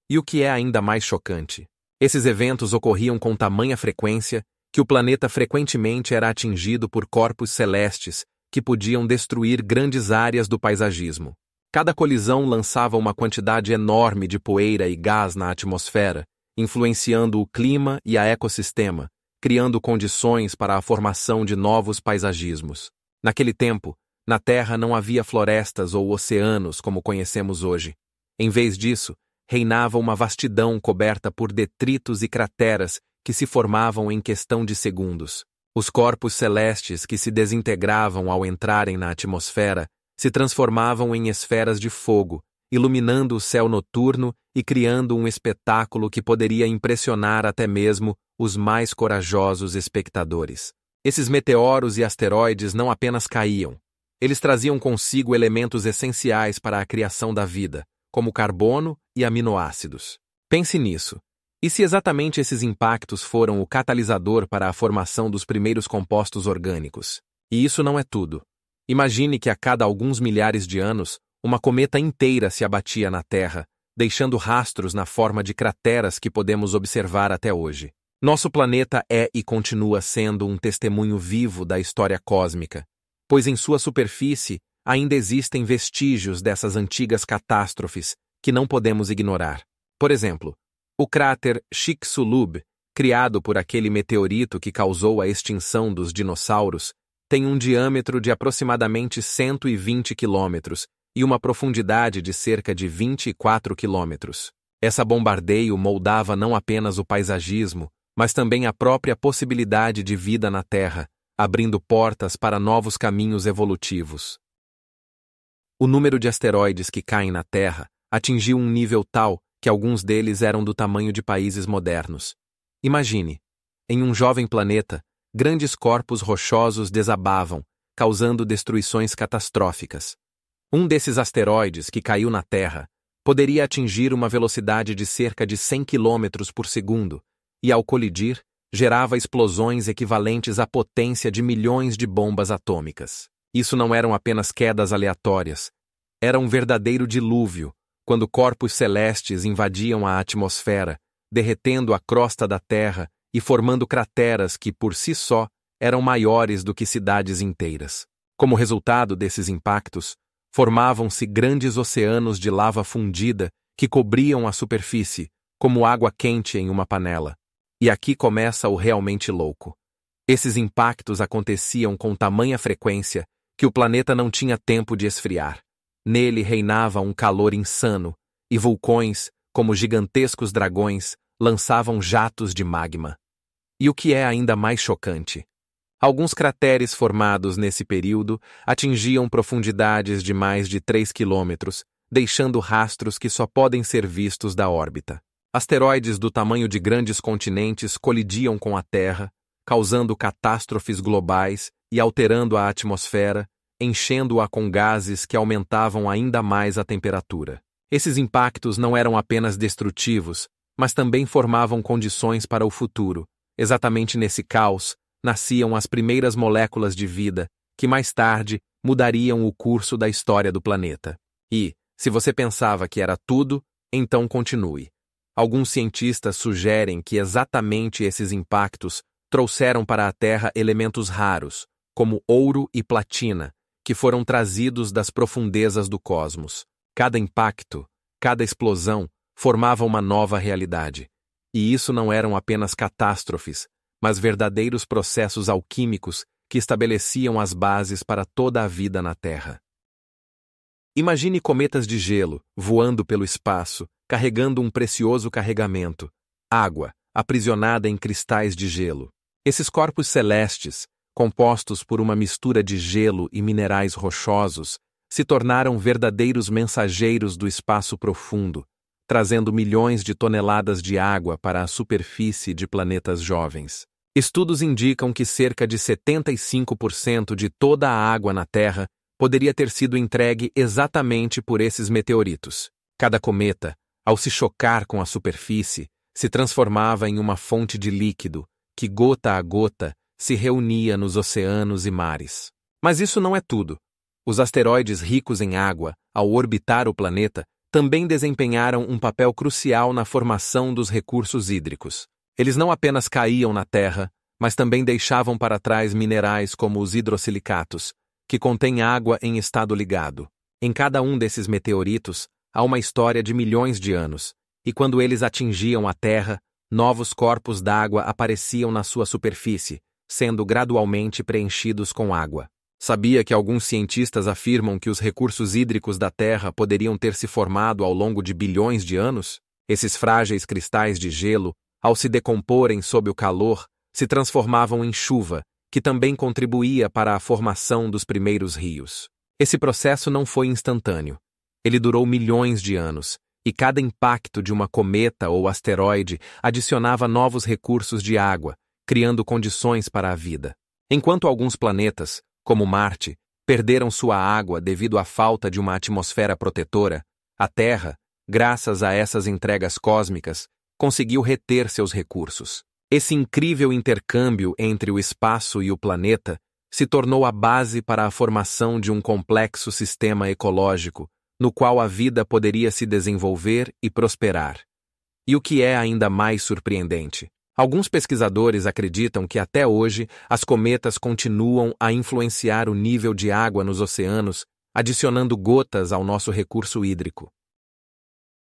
E o que é ainda mais chocante? Esses eventos ocorriam com tamanha frequência que o planeta frequentemente era atingido por corpos celestes que podiam destruir grandes áreas do paisagismo. Cada colisão lançava uma quantidade enorme de poeira e gás na atmosfera, influenciando o clima e a ecossistema, criando condições para a formação de novos paisagismos. Naquele tempo, na Terra não havia florestas ou oceanos como conhecemos hoje. Em vez disso, reinava uma vastidão coberta por detritos e crateras que se formavam em questão de segundos. Os corpos celestes que se desintegravam ao entrarem na atmosfera se transformavam em esferas de fogo, iluminando o céu noturno e criando um espetáculo que poderia impressionar até mesmo os mais corajosos espectadores. Esses meteoros e asteroides não apenas caíam, eles traziam consigo elementos essenciais para a criação da vida, como carbono e aminoácidos. Pense nisso. E se exatamente esses impactos foram o catalisador para a formação dos primeiros compostos orgânicos? E isso não é tudo. Imagine que a cada alguns milhares de anos, uma cometa inteira se abatia na Terra, deixando rastros na forma de crateras que podemos observar até hoje. Nosso planeta é e continua sendo um testemunho vivo da história cósmica, pois em sua superfície ainda existem vestígios dessas antigas catástrofes que não podemos ignorar. Por exemplo, o cráter Chicxulub, criado por aquele meteorito que causou a extinção dos dinossauros, tem um diâmetro de aproximadamente 120 quilômetros e uma profundidade de cerca de 24 quilômetros. Essa bombardeio moldava não apenas o paisagismo, mas também a própria possibilidade de vida na Terra, abrindo portas para novos caminhos evolutivos. O número de asteroides que caem na Terra atingiu um nível tal que alguns deles eram do tamanho de países modernos. Imagine, em um jovem planeta, grandes corpos rochosos desabavam, causando destruições catastróficas. Um desses asteroides que caiu na Terra poderia atingir uma velocidade de cerca de 100 km por segundo e, ao colidir, gerava explosões equivalentes à potência de milhões de bombas atômicas. Isso não eram apenas quedas aleatórias, era um verdadeiro dilúvio, quando corpos celestes invadiam a atmosfera, derretendo a crosta da Terra e formando crateras que, por si só, eram maiores do que cidades inteiras. Como resultado desses impactos, formavam-se grandes oceanos de lava fundida que cobriam a superfície, como água quente em uma panela. E aqui começa o realmente louco. Esses impactos aconteciam com tamanha frequência que o planeta não tinha tempo de esfriar. Nele reinava um calor insano, e vulcões, como gigantescos dragões, lançavam jatos de magma. E o que é ainda mais chocante? Alguns crateres formados nesse período atingiam profundidades de mais de 3 quilômetros, deixando rastros que só podem ser vistos da órbita. Asteroides do tamanho de grandes continentes colidiam com a Terra, causando catástrofes globais e alterando a atmosfera, enchendo-a com gases que aumentavam ainda mais a temperatura. Esses impactos não eram apenas destrutivos, mas também formavam condições para o futuro. Exatamente nesse caos, nasciam as primeiras moléculas de vida, que mais tarde mudariam o curso da história do planeta. E, se você pensava que era tudo, então continue. Alguns cientistas sugerem que exatamente esses impactos trouxeram para a Terra elementos raros, como ouro e platina, que foram trazidos das profundezas do cosmos. Cada impacto, cada explosão, formava uma nova realidade. E isso não eram apenas catástrofes, mas verdadeiros processos alquímicos que estabeleciam as bases para toda a vida na Terra. Imagine cometas de gelo, voando pelo espaço, carregando um precioso carregamento, água, aprisionada em cristais de gelo. Esses corpos celestes, compostos por uma mistura de gelo e minerais rochosos, se tornaram verdadeiros mensageiros do espaço profundo, trazendo milhões de toneladas de água para a superfície de planetas jovens. Estudos indicam que cerca de 75% de toda a água na Terra poderia ter sido entregue exatamente por esses meteoritos. Cada cometa, ao se chocar com a superfície, se transformava em uma fonte de líquido, que gota a gota se reunia nos oceanos e mares. Mas isso não é tudo. Os asteroides ricos em água, ao orbitar o planeta, também desempenharam um papel crucial na formação dos recursos hídricos. Eles não apenas caíam na Terra, mas também deixavam para trás minerais como os hidrossilicatos, que contêm água em estado ligado. Em cada um desses meteoritos, há uma história de milhões de anos, e quando eles atingiam a Terra, novos corpos d'água apareciam na sua superfície, sendo gradualmente preenchidos com água. Sabia que alguns cientistas afirmam que os recursos hídricos da Terra poderiam ter se formado ao longo de bilhões de anos? Esses frágeis cristais de gelo, ao se decomporem sob o calor, se transformavam em chuva, que também contribuía para a formação dos primeiros rios. Esse processo não foi instantâneo. Ele durou milhões de anos, e cada impacto de uma cometa ou asteroide adicionava novos recursos de água, criando condições para a vida. Enquanto alguns planetas, como Marte, perderam sua água devido à falta de uma atmosfera protetora, a Terra, graças a essas entregas cósmicas, conseguiu reter seus recursos. Esse incrível intercâmbio entre o espaço e o planeta se tornou a base para a formação de um complexo sistema ecológico, no qual a vida poderia se desenvolver e prosperar. E o que é ainda mais surpreendente? Alguns pesquisadores acreditam que até hoje as cometas continuam a influenciar o nível de água nos oceanos, adicionando gotas ao nosso recurso hídrico.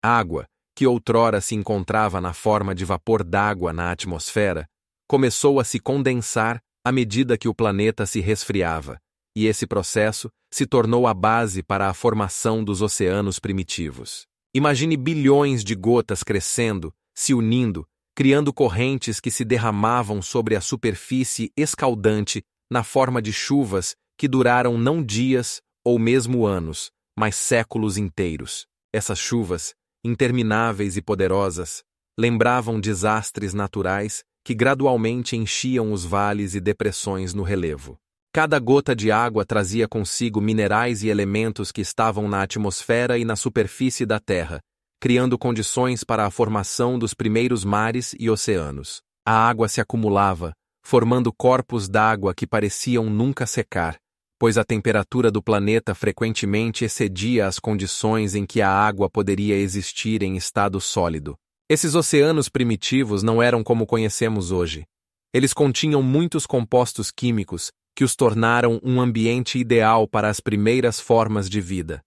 Água, que outrora se encontrava na forma de vapor d'água na atmosfera, começou a se condensar à medida que o planeta se resfriava, e esse processo se tornou a base para a formação dos oceanos primitivos. Imagine bilhões de gotas crescendo, se unindo, criando correntes que se derramavam sobre a superfície escaldante na forma de chuvas que duraram não dias ou mesmo anos, mas séculos inteiros. Essas chuvas, intermináveis e poderosas, lembravam desastres naturais que gradualmente enchiam os vales e depressões no relevo. Cada gota de água trazia consigo minerais e elementos que estavam na atmosfera e na superfície da Terra, criando condições para a formação dos primeiros mares e oceanos. A água se acumulava, formando corpos d'água que pareciam nunca secar, pois a temperatura do planeta frequentemente excedia as condições em que a água poderia existir em estado sólido. Esses oceanos primitivos não eram como conhecemos hoje. Eles continham muitos compostos químicos que os tornaram um ambiente ideal para as primeiras formas de vida.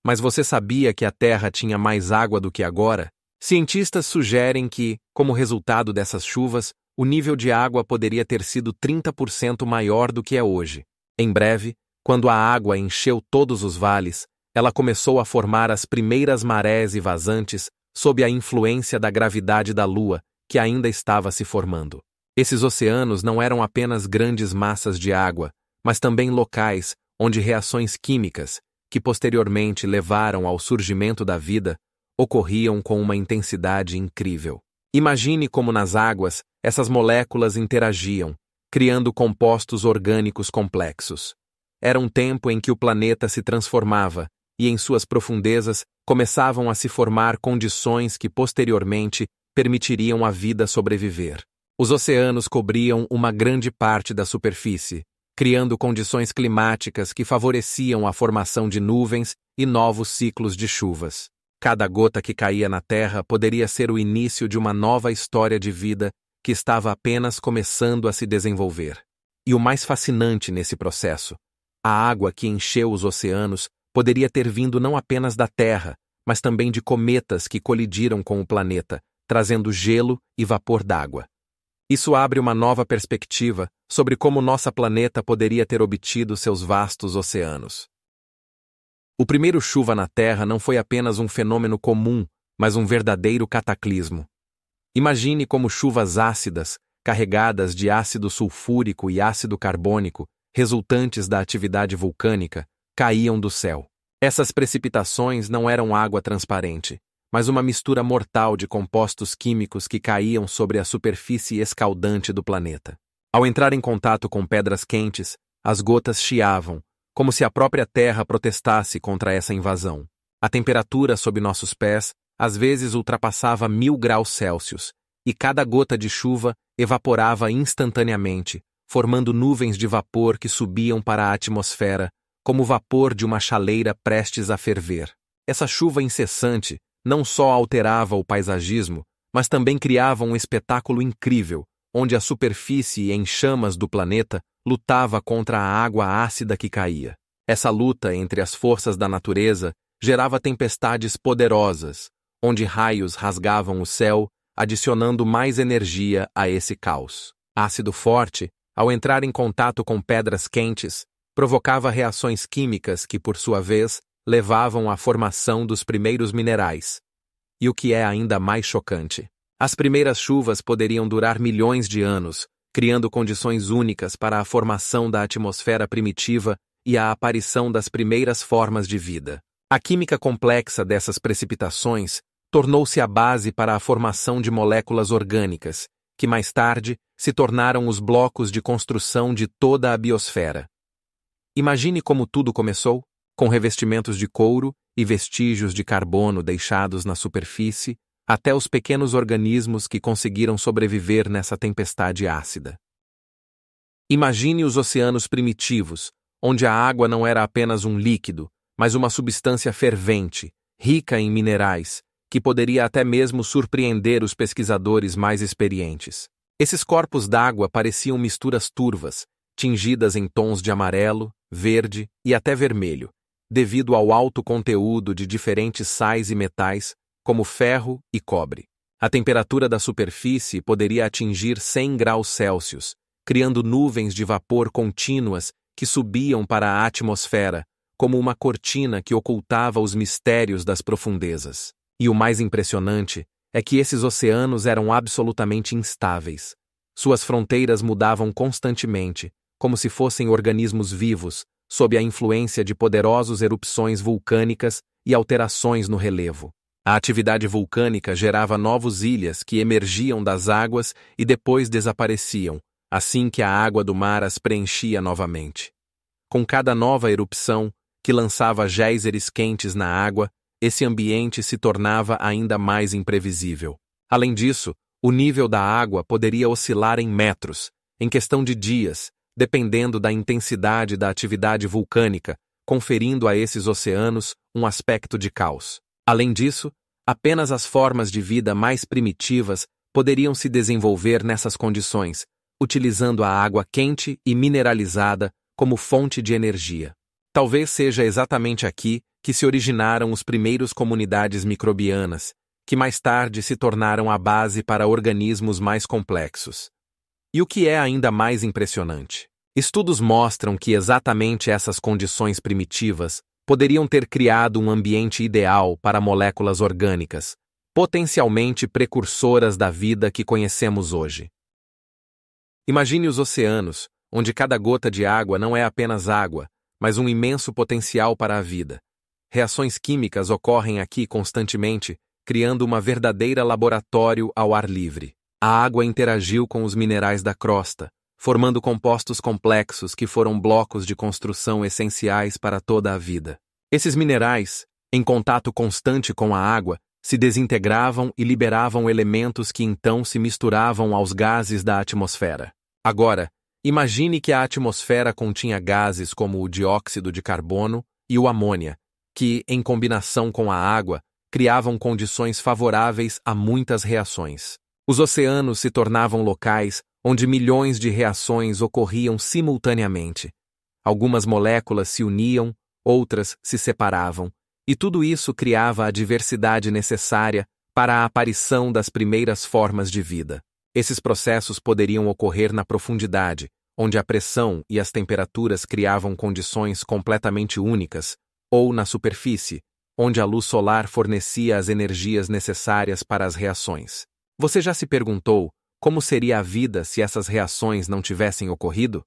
Mas você sabia que a Terra tinha mais água do que agora? Cientistas sugerem que, como resultado dessas chuvas, o nível de água poderia ter sido 30% maior do que é hoje. Em breve, quando a água encheu todos os vales, ela começou a formar as primeiras marés e vazantes sob a influência da gravidade da Lua, que ainda estava se formando. Esses oceanos não eram apenas grandes massas de água, mas também locais onde reações químicas, que posteriormente levaram ao surgimento da vida, ocorriam com uma intensidade incrível. Imagine como nas águas essas moléculas interagiam, criando compostos orgânicos complexos. Era um tempo em que o planeta se transformava e em suas profundezas começavam a se formar condições que posteriormente permitiriam à vida sobreviver. Os oceanos cobriam uma grande parte da superfície, criando condições climáticas que favoreciam a formação de nuvens e novos ciclos de chuvas. Cada gota que caía na Terra poderia ser o início de uma nova história de vida que estava apenas começando a se desenvolver. E o mais fascinante nesse processo, a água que encheu os oceanos poderia ter vindo não apenas da Terra, mas também de cometas que colidiram com o planeta, trazendo gelo e vapor d'água. Isso abre uma nova perspectiva sobre como nosso planeta poderia ter obtido seus vastos oceanos. O primeiro chuva na Terra não foi apenas um fenômeno comum, mas um verdadeiro cataclismo. Imagine como chuvas ácidas, carregadas de ácido sulfúrico e ácido carbônico, resultantes da atividade vulcânica, caíam do céu. Essas precipitações não eram água transparente, mas uma mistura mortal de compostos químicos que caíam sobre a superfície escaldante do planeta. Ao entrar em contato com pedras quentes, as gotas chiavam, como se a própria Terra protestasse contra essa invasão. A temperatura sob nossos pés às vezes ultrapassava 1000 graus Celsius, e cada gota de chuva evaporava instantaneamente, formando nuvens de vapor que subiam para a atmosfera, como o vapor de uma chaleira prestes a ferver. Essa chuva incessante não só alterava o paisagismo, mas também criava um espetáculo incrível, onde a superfície em chamas do planeta lutava contra a água ácida que caía. Essa luta entre as forças da natureza gerava tempestades poderosas, onde raios rasgavam o céu, adicionando mais energia a esse caos. Ácido forte, ao entrar em contato com pedras quentes, provocava reações químicas que, por sua vez, levavam à formação dos primeiros minerais. E o que é ainda mais chocante, as primeiras chuvas poderiam durar milhões de anos, criando condições únicas para a formação da atmosfera primitiva e a aparição das primeiras formas de vida. A química complexa dessas precipitações tornou-se a base para a formação de moléculas orgânicas, que mais tarde se tornaram os blocos de construção de toda a biosfera. Imagine como tudo começou, com revestimentos de couro e vestígios de carbono deixados na superfície, até os pequenos organismos que conseguiram sobreviver nessa tempestade ácida. Imagine os oceanos primitivos, onde a água não era apenas um líquido, mas uma substância fervente, rica em minerais, que poderia até mesmo surpreender os pesquisadores mais experientes. Esses corpos d'água pareciam misturas turvas, tingidas em tons de amarelo, verde e até vermelho, devido ao alto conteúdo de diferentes sais e metais, como ferro e cobre. A temperatura da superfície poderia atingir 100 graus Celsius, criando nuvens de vapor contínuas que subiam para a atmosfera, como uma cortina que ocultava os mistérios das profundezas. E o mais impressionante é que esses oceanos eram absolutamente instáveis. Suas fronteiras mudavam constantemente, como se fossem organismos vivos, sob a influência de poderosas erupções vulcânicas e alterações no relevo. A atividade vulcânica gerava novas ilhas que emergiam das águas e depois desapareciam, assim que a água do mar as preenchia novamente. Com cada nova erupção, que lançava géiseres quentes na água, esse ambiente se tornava ainda mais imprevisível. Além disso, o nível da água poderia oscilar em metros, em questão de dias, dependendo da intensidade da atividade vulcânica, conferindo a esses oceanos um aspecto de caos. Além disso, apenas as formas de vida mais primitivas poderiam se desenvolver nessas condições, utilizando a água quente e mineralizada como fonte de energia. Talvez seja exatamente aqui que se originaram os primeiros comunidades microbianas, que mais tarde se tornaram a base para organismos mais complexos. E o que é ainda mais impressionante? Estudos mostram que exatamente essas condições primitivas poderiam ter criado um ambiente ideal para moléculas orgânicas, potencialmente precursoras da vida que conhecemos hoje. Imagine os oceanos, onde cada gota de água não é apenas água, mas um imenso potencial para a vida. Reações químicas ocorrem aqui constantemente, criando uma verdadeira laboratório ao ar livre. A água interagiu com os minerais da crosta, formando compostos complexos que foram blocos de construção essenciais para toda a vida. Esses minerais, em contato constante com a água, se desintegravam e liberavam elementos que então se misturavam aos gases da atmosfera. Agora, imagine que a atmosfera continha gases como o dióxido de carbono e o amônia, que, em combinação com a água, criavam condições favoráveis a muitas reações. Os oceanos se tornavam locais onde milhões de reações ocorriam simultaneamente. Algumas moléculas se uniam, outras se separavam, e tudo isso criava a diversidade necessária para a aparição das primeiras formas de vida. Esses processos poderiam ocorrer na profundidade, onde a pressão e as temperaturas criavam condições completamente únicas, ou na superfície, onde a luz solar fornecia as energias necessárias para as reações. Você já se perguntou como seria a vida se essas reações não tivessem ocorrido?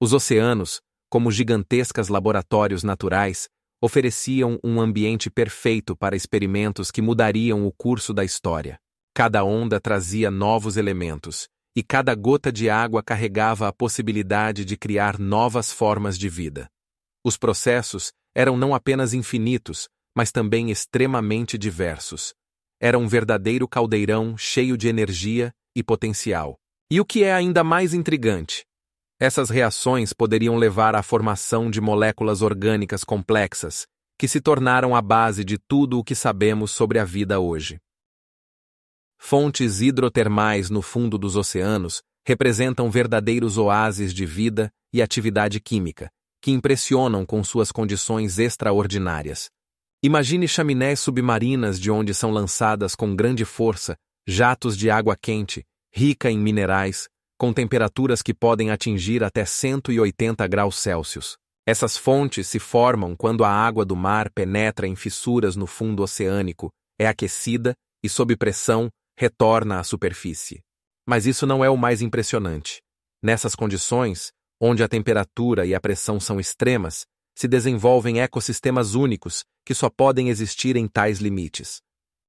Os oceanos, como gigantescos laboratórios naturais, ofereciam um ambiente perfeito para experimentos que mudariam o curso da história. Cada onda trazia novos elementos, e cada gota de água carregava a possibilidade de criar novas formas de vida. Os processos eram não apenas infinitos, mas também extremamente diversos. Era um verdadeiro caldeirão cheio de energia e potencial. E o que é ainda mais intrigante? Essas reações poderiam levar à formação de moléculas orgânicas complexas, que se tornaram a base de tudo o que sabemos sobre a vida hoje. Fontes hidrotermais no fundo dos oceanos representam verdadeiros oásis de vida e atividade química, que impressionam com suas condições extraordinárias. Imagine chaminés submarinas de onde são lançadas com grande força jatos de água quente, rica em minerais, com temperaturas que podem atingir até 180 graus Celsius. Essas fontes se formam quando a água do mar penetra em fissuras no fundo oceânico, é aquecida e, sob pressão, retorna à superfície. Mas isso não é o mais impressionante. Nessas condições, onde a temperatura e a pressão são extremas, se desenvolvem ecossistemas únicos que só podem existir em tais limites.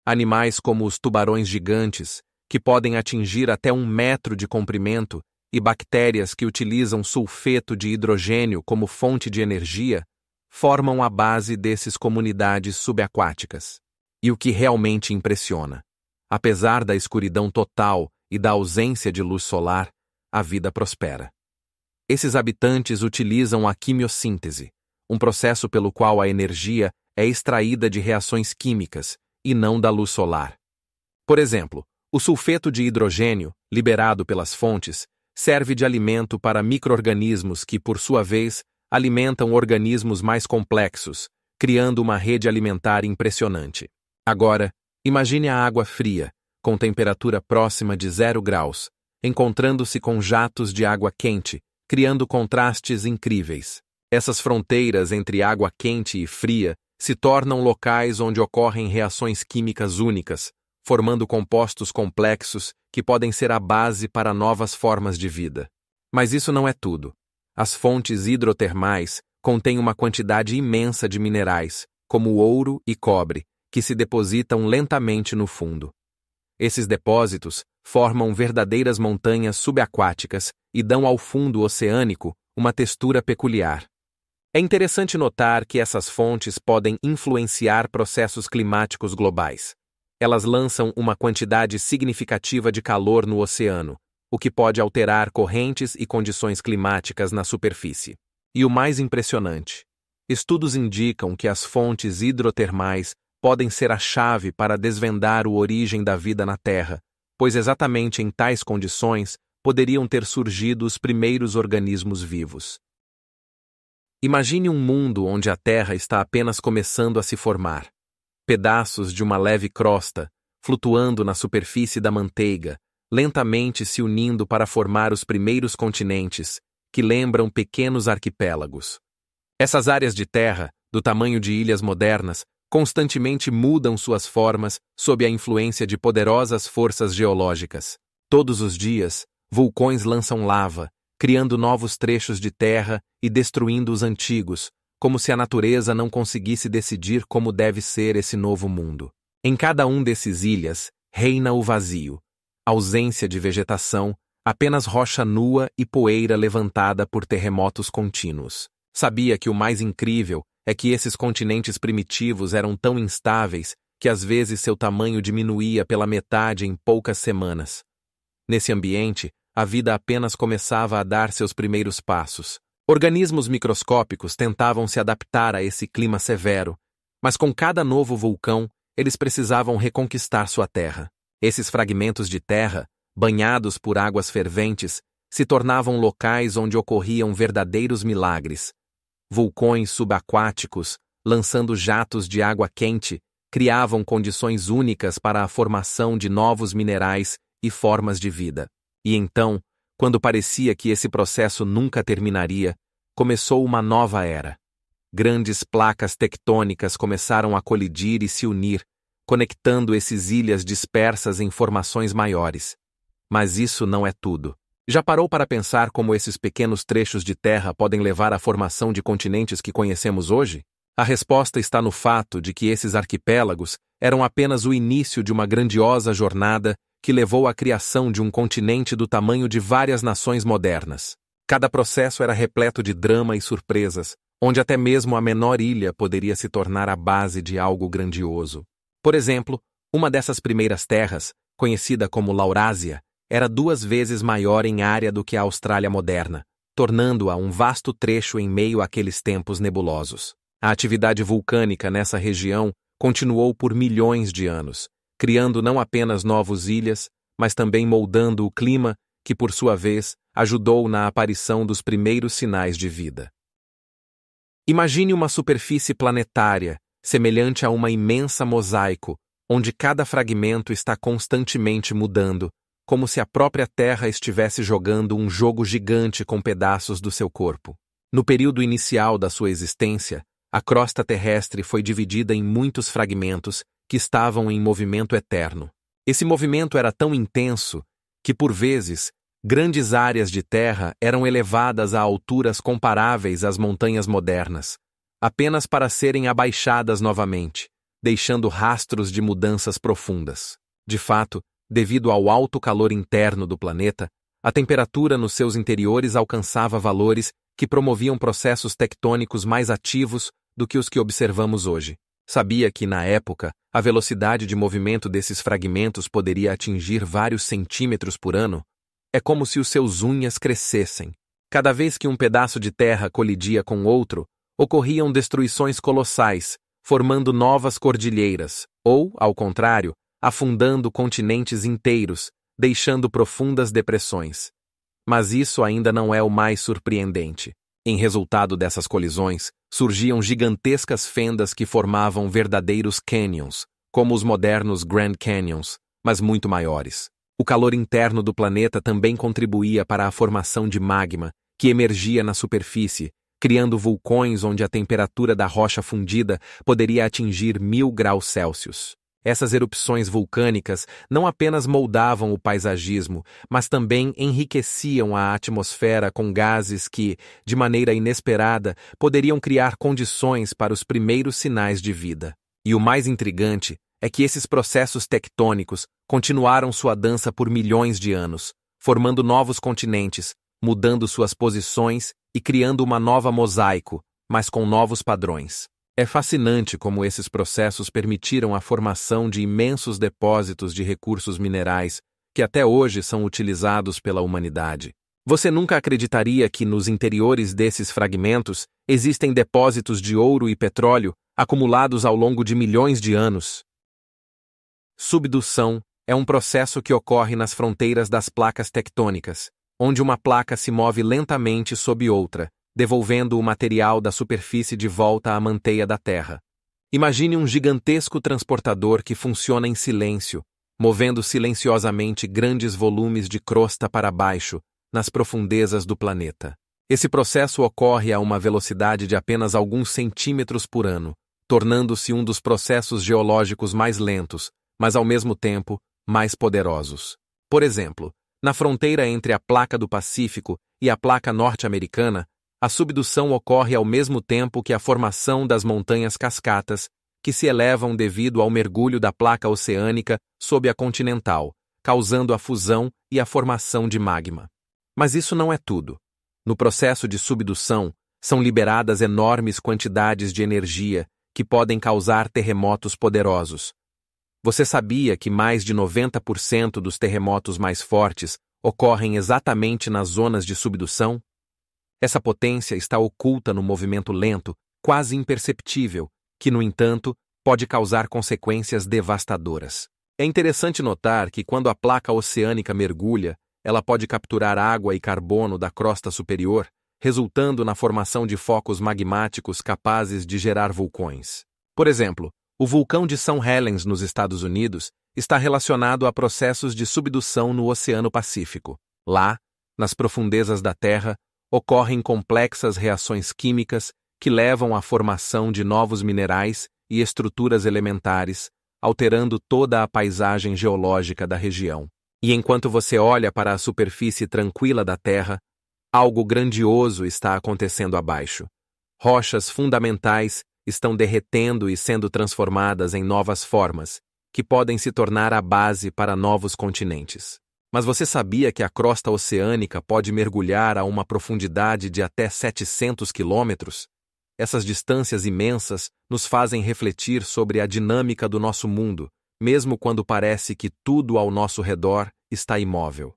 Animais como os tubarões gigantes, que podem atingir até 1 metro de comprimento, e bactérias que utilizam sulfeto de hidrogênio como fonte de energia, formam a base dessas comunidades subaquáticas. E o que realmente impressiona: apesar da escuridão total e da ausência de luz solar, a vida prospera. Esses habitantes utilizam a quimiossíntese, um processo pelo qual a energia é extraída de reações químicas e não da luz solar. Por exemplo, o sulfeto de hidrogênio, liberado pelas fontes, serve de alimento para micro-organismos que, por sua vez, alimentam organismos mais complexos, criando uma rede alimentar impressionante. Agora, imagine a água fria, com temperatura próxima de 0 graus, encontrando-se com jatos de água quente, criando contrastes incríveis. Essas fronteiras entre água quente e fria se tornam locais onde ocorrem reações químicas únicas, formando compostos complexos que podem ser a base para novas formas de vida. Mas isso não é tudo. As fontes hidrotermais contêm uma quantidade imensa de minerais, como ouro e cobre, que se depositam lentamente no fundo. Esses depósitos formam verdadeiras montanhas subaquáticas e dão ao fundo oceânico uma textura peculiar. É interessante notar que essas fontes podem influenciar processos climáticos globais. Elas lançam uma quantidade significativa de calor no oceano, o que pode alterar correntes e condições climáticas na superfície. E o mais impressionante: estudos indicam que as fontes hidrotermais podem ser a chave para desvendar a origem da vida na Terra, pois exatamente em tais condições poderiam ter surgido os primeiros organismos vivos. Imagine um mundo onde a Terra está apenas começando a se formar. Pedaços de uma leve crosta, flutuando na superfície da manteiga, lentamente se unindo para formar os primeiros continentes, que lembram pequenos arquipélagos. Essas áreas de terra, do tamanho de ilhas modernas, constantemente mudam suas formas sob a influência de poderosas forças geológicas. Todos os dias, vulcões lançam lava, criando novos trechos de terra e destruindo os antigos, como se a natureza não conseguisse decidir como deve ser esse novo mundo. Em cada um desses ilhas, reina o vazio, ausência de vegetação, apenas rocha nua e poeira levantada por terremotos contínuos. Sabia que o mais incrível é que esses continentes primitivos eram tão instáveis que às vezes seu tamanho diminuía pela metade em poucas semanas. Nesse ambiente, a vida apenas começava a dar seus primeiros passos. Organismos microscópicos tentavam se adaptar a esse clima severo, mas com cada novo vulcão, eles precisavam reconquistar sua terra. Esses fragmentos de terra, banhados por águas ferventes, se tornavam locais onde ocorriam verdadeiros milagres. Vulcões subaquáticos, lançando jatos de água quente, criavam condições únicas para a formação de novos minerais e formas de vida. E então, quando parecia que esse processo nunca terminaria, começou uma nova era. Grandes placas tectônicas começaram a colidir e se unir, conectando essas ilhas dispersas em formações maiores. Mas isso não é tudo. Já parou para pensar como esses pequenos trechos de terra podem levar à formação de continentes que conhecemos hoje? A resposta está no fato de que esses arquipélagos eram apenas o início de uma grandiosa jornada que levou à criação de um continente do tamanho de várias nações modernas. Cada processo era repleto de drama e surpresas, onde até mesmo a menor ilha poderia se tornar a base de algo grandioso. Por exemplo, uma dessas primeiras terras, conhecida como Laurásia, era 2 vezes maior em área do que a Austrália moderna, tornando-a um vasto trecho em meio àqueles tempos nebulosos. A atividade vulcânica nessa região continuou por milhões de anos, criando não apenas novas ilhas, mas também moldando o clima que, por sua vez, ajudou na aparição dos primeiros sinais de vida. Imagine uma superfície planetária, semelhante a uma imensa mosaico, onde cada fragmento está constantemente mudando, como se a própria Terra estivesse jogando um jogo gigante com pedaços do seu corpo. No período inicial da sua existência, a crosta terrestre foi dividida em muitos fragmentos que estavam em movimento eterno. Esse movimento era tão intenso que, por vezes, grandes áreas de terra eram elevadas a alturas comparáveis às montanhas modernas, apenas para serem abaixadas novamente, deixando rastros de mudanças profundas. De fato, devido ao alto calor interno do planeta, a temperatura nos seus interiores alcançava valores que promoviam processos tectônicos mais ativos do que os que observamos hoje. Sabia que, na época, a velocidade de movimento desses fragmentos poderia atingir vários centímetros por ano? É como se os seus unhas crescessem. Cada vez que um pedaço de terra colidia com outro, ocorriam destruições colossais, formando novas cordilheiras, ou, ao contrário, afundando continentes inteiros, deixando profundas depressões. Mas isso ainda não é o mais surpreendente. Em resultado dessas colisões, surgiam gigantescas fendas que formavam verdadeiros canyons, como os modernos Grand Canyons, mas muito maiores. O calor interno do planeta também contribuía para a formação de magma, que emergia na superfície, criando vulcões onde a temperatura da rocha fundida poderia atingir 1000 graus Celsius. Essas erupções vulcânicas não apenas moldavam o paisagismo, mas também enriqueciam a atmosfera com gases que, de maneira inesperada, poderiam criar condições para os primeiros sinais de vida. E o mais intrigante é que esses processos tectônicos continuaram sua dança por milhões de anos, formando novos continentes, mudando suas posições e criando uma nova mosaico, mas com novos padrões. É fascinante como esses processos permitiram a formação de imensos depósitos de recursos minerais que até hoje são utilizados pela humanidade. Você nunca acreditaria que nos interiores desses fragmentos existem depósitos de ouro e petróleo acumulados ao longo de milhões de anos. Subdução é um processo que ocorre nas fronteiras das placas tectônicas, onde uma placa se move lentamente sob outra, devolvendo o material da superfície de volta à manteia da Terra. Imagine um gigantesco transportador que funciona em silêncio, movendo silenciosamente grandes volumes de crosta para baixo, nas profundezas do planeta. Esse processo ocorre a uma velocidade de apenas alguns centímetros por ano, tornando-se um dos processos geológicos mais lentos, mas ao mesmo tempo, mais poderosos. Por exemplo, na fronteira entre a placa do Pacífico e a placa norte-americana, a subdução ocorre ao mesmo tempo que a formação das montanhas cascatas, que se elevam devido ao mergulho da placa oceânica sob a continental, causando a fusão e a formação de magma. Mas isso não é tudo. No processo de subdução, são liberadas enormes quantidades de energia que podem causar terremotos poderosos. Você sabia que mais de 90% dos terremotos mais fortes ocorrem exatamente nas zonas de subdução? Essa potência está oculta no movimento lento, quase imperceptível, que, no entanto, pode causar consequências devastadoras. É interessante notar que quando a placa oceânica mergulha, ela pode capturar água e carbono da crosta superior, resultando na formação de focos magmáticos capazes de gerar vulcões. Por exemplo, o vulcão de São Helens, nos Estados Unidos, está relacionado a processos de subdução no Oceano Pacífico. Lá, nas profundezas da Terra, ocorrem complexas reações químicas que levam à formação de novos minerais e estruturas elementares, alterando toda a paisagem geológica da região. E enquanto você olha para a superfície tranquila da Terra, algo grandioso está acontecendo abaixo. Rochas fundamentais estão derretendo e sendo transformadas em novas formas, que podem se tornar a base para novos continentes. Mas você sabia que a crosta oceânica pode mergulhar a uma profundidade de até 700 quilômetros? Essas distâncias imensas nos fazem refletir sobre a dinâmica do nosso mundo, mesmo quando parece que tudo ao nosso redor está imóvel.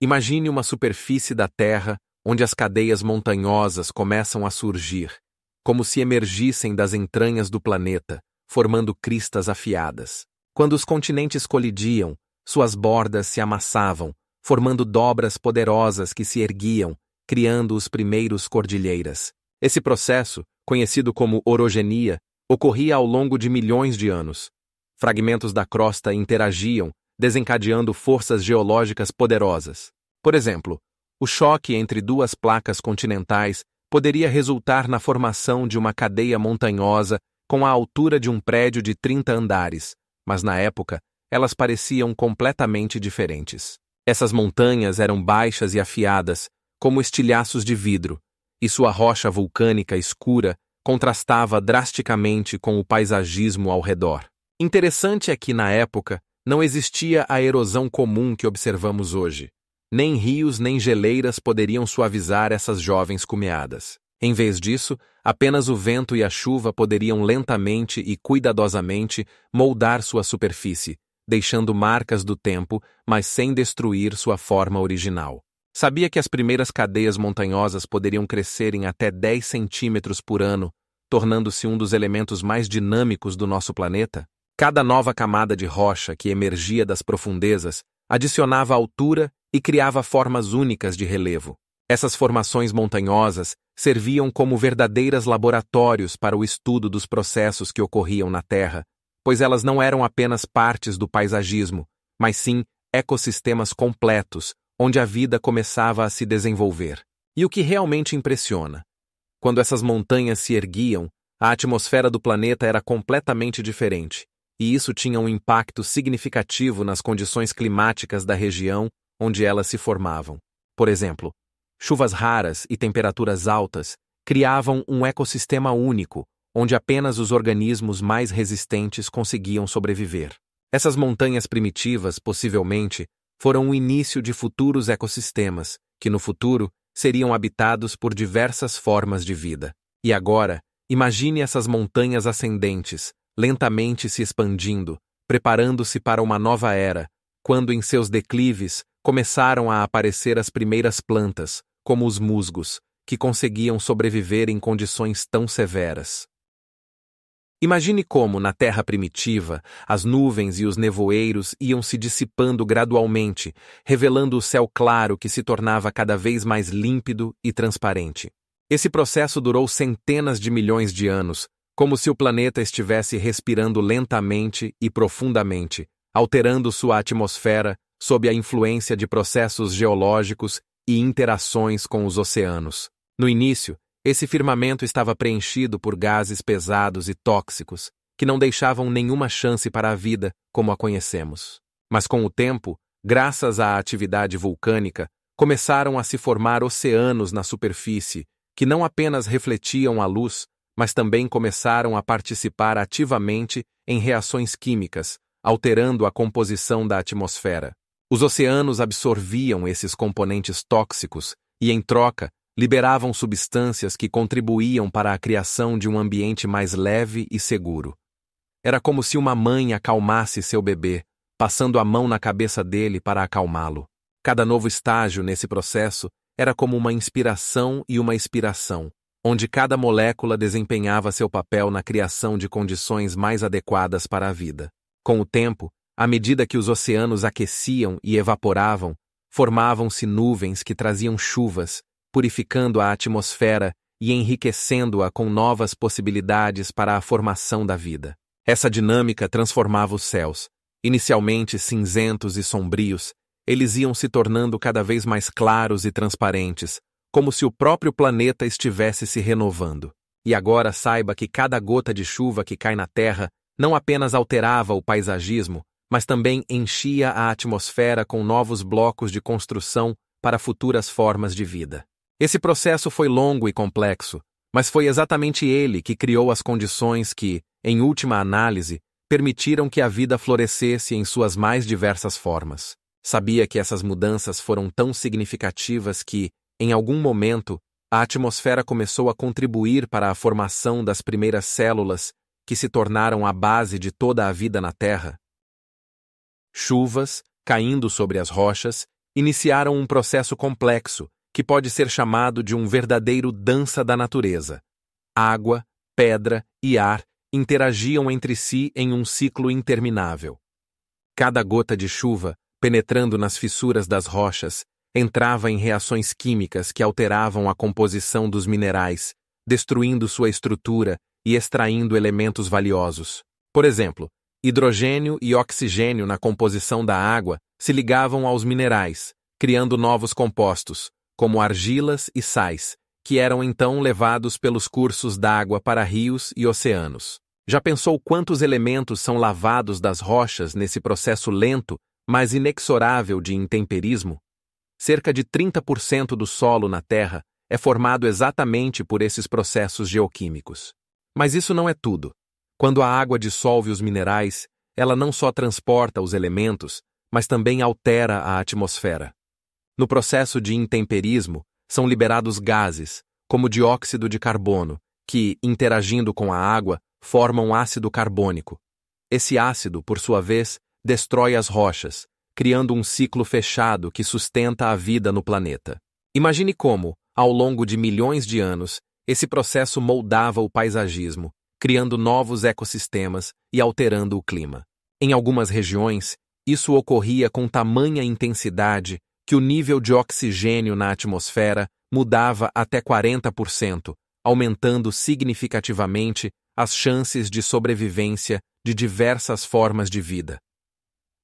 Imagine uma superfície da Terra onde as cadeias montanhosas começam a surgir, como se emergissem das entranhas do planeta, formando cristas afiadas. Quando os continentes colidiam, suas bordas se amassavam, formando dobras poderosas que se erguiam, criando os primeiros cordilheiras. Esse processo, conhecido como orogenia, ocorria ao longo de milhões de anos. Fragmentos da crosta interagiam, desencadeando forças geológicas poderosas. Por exemplo, o choque entre duas placas continentais poderia resultar na formação de uma cadeia montanhosa com a altura de um prédio de 30 andares, mas na época, elas pareciam completamente diferentes. Essas montanhas eram baixas e afiadas, como estilhaços de vidro, e sua rocha vulcânica escura contrastava drasticamente com o paisagismo ao redor. Interessante é que, na época, não existia a erosão comum que observamos hoje. Nem rios nem geleiras poderiam suavizar essas jovens cumeadas. Em vez disso, apenas o vento e a chuva poderiam lentamente e cuidadosamente moldar sua superfície, deixando marcas do tempo, mas sem destruir sua forma original. Sabia que as primeiras cadeias montanhosas poderiam crescer em até 10 centímetros por ano, tornando-se um dos elementos mais dinâmicos do nosso planeta? Cada nova camada de rocha que emergia das profundezas adicionava altura e criava formas únicas de relevo. Essas formações montanhosas serviam como verdadeiros laboratórios para o estudo dos processos que ocorriam na Terra, pois elas não eram apenas partes do paisagismo, mas sim ecossistemas completos, onde a vida começava a se desenvolver. E o que realmente impressiona? Quando essas montanhas se erguiam, a atmosfera do planeta era completamente diferente, e isso tinha um impacto significativo nas condições climáticas da região onde elas se formavam. Por exemplo, chuvas raras e temperaturas altas criavam um ecossistema único, onde apenas os organismos mais resistentes conseguiam sobreviver. Essas montanhas primitivas, possivelmente, foram o início de futuros ecossistemas, que no futuro seriam habitados por diversas formas de vida. E agora, imagine essas montanhas ascendentes, lentamente se expandindo, preparando-se para uma nova era, quando em seus declives começaram a aparecer as primeiras plantas, como os musgos, que conseguiam sobreviver em condições tão severas. Imagine como, na Terra primitiva, as nuvens e os nevoeiros iam se dissipando gradualmente, revelando o céu claro que se tornava cada vez mais límpido e transparente. Esse processo durou centenas de milhões de anos, como se o planeta estivesse respirando lentamente e profundamente, alterando sua atmosfera sob a influência de processos geológicos e interações com os oceanos. No início, esse firmamento estava preenchido por gases pesados e tóxicos, que não deixavam nenhuma chance para a vida como a conhecemos. Mas com o tempo, graças à atividade vulcânica, começaram a se formar oceanos na superfície, que não apenas refletiam a luz, mas também começaram a participar ativamente em reações químicas, alterando a composição da atmosfera. Os oceanos absorviam esses componentes tóxicos e, em troca, liberavam substâncias que contribuíam para a criação de um ambiente mais leve e seguro. Era como se uma mãe acalmasse seu bebê, passando a mão na cabeça dele para acalmá-lo. Cada novo estágio nesse processo era como uma inspiração e uma expiração, onde cada molécula desempenhava seu papel na criação de condições mais adequadas para a vida. Com o tempo, à medida que os oceanos aqueciam e evaporavam, formavam-se nuvens que traziam chuvas, purificando a atmosfera e enriquecendo-a com novas possibilidades para a formação da vida. Essa dinâmica transformava os céus. Inicialmente cinzentos e sombrios, eles iam se tornando cada vez mais claros e transparentes, como se o próprio planeta estivesse se renovando. E agora saiba que cada gota de chuva que cai na Terra não apenas alterava o paisagismo, mas também enchia a atmosfera com novos blocos de construção para futuras formas de vida. Esse processo foi longo e complexo, mas foi exatamente ele que criou as condições que, em última análise, permitiram que a vida florescesse em suas mais diversas formas. Sabia que essas mudanças foram tão significativas que, em algum momento, a atmosfera começou a contribuir para a formação das primeiras células que se tornaram a base de toda a vida na Terra. Chuvas, caindo sobre as rochas, iniciaram um processo complexo que pode ser chamado de um verdadeiro dança da natureza. Água, pedra e ar interagiam entre si em um ciclo interminável. Cada gota de chuva, penetrando nas fissuras das rochas, entrava em reações químicas que alteravam a composição dos minerais, destruindo sua estrutura e extraindo elementos valiosos. Por exemplo, hidrogênio e oxigênio na composição da água se ligavam aos minerais, criando novos compostos, como argilas e sais, que eram então levados pelos cursos d'água para rios e oceanos. Já pensou quantos elementos são lavados das rochas nesse processo lento, mas inexorável de intemperismo? Cerca de 30% do solo na Terra é formado exatamente por esses processos geoquímicos. Mas isso não é tudo. Quando a água dissolve os minerais, ela não só transporta os elementos, mas também altera a atmosfera. No processo de intemperismo, são liberados gases, como dióxido de carbono, que, interagindo com a água, formam ácido carbônico. Esse ácido, por sua vez, destrói as rochas, criando um ciclo fechado que sustenta a vida no planeta. Imagine como, ao longo de milhões de anos, esse processo moldava o paisagismo, criando novos ecossistemas e alterando o clima. Em algumas regiões, isso ocorria com tamanha intensidade que o nível de oxigênio na atmosfera mudava até 40%, aumentando significativamente as chances de sobrevivência de diversas formas de vida.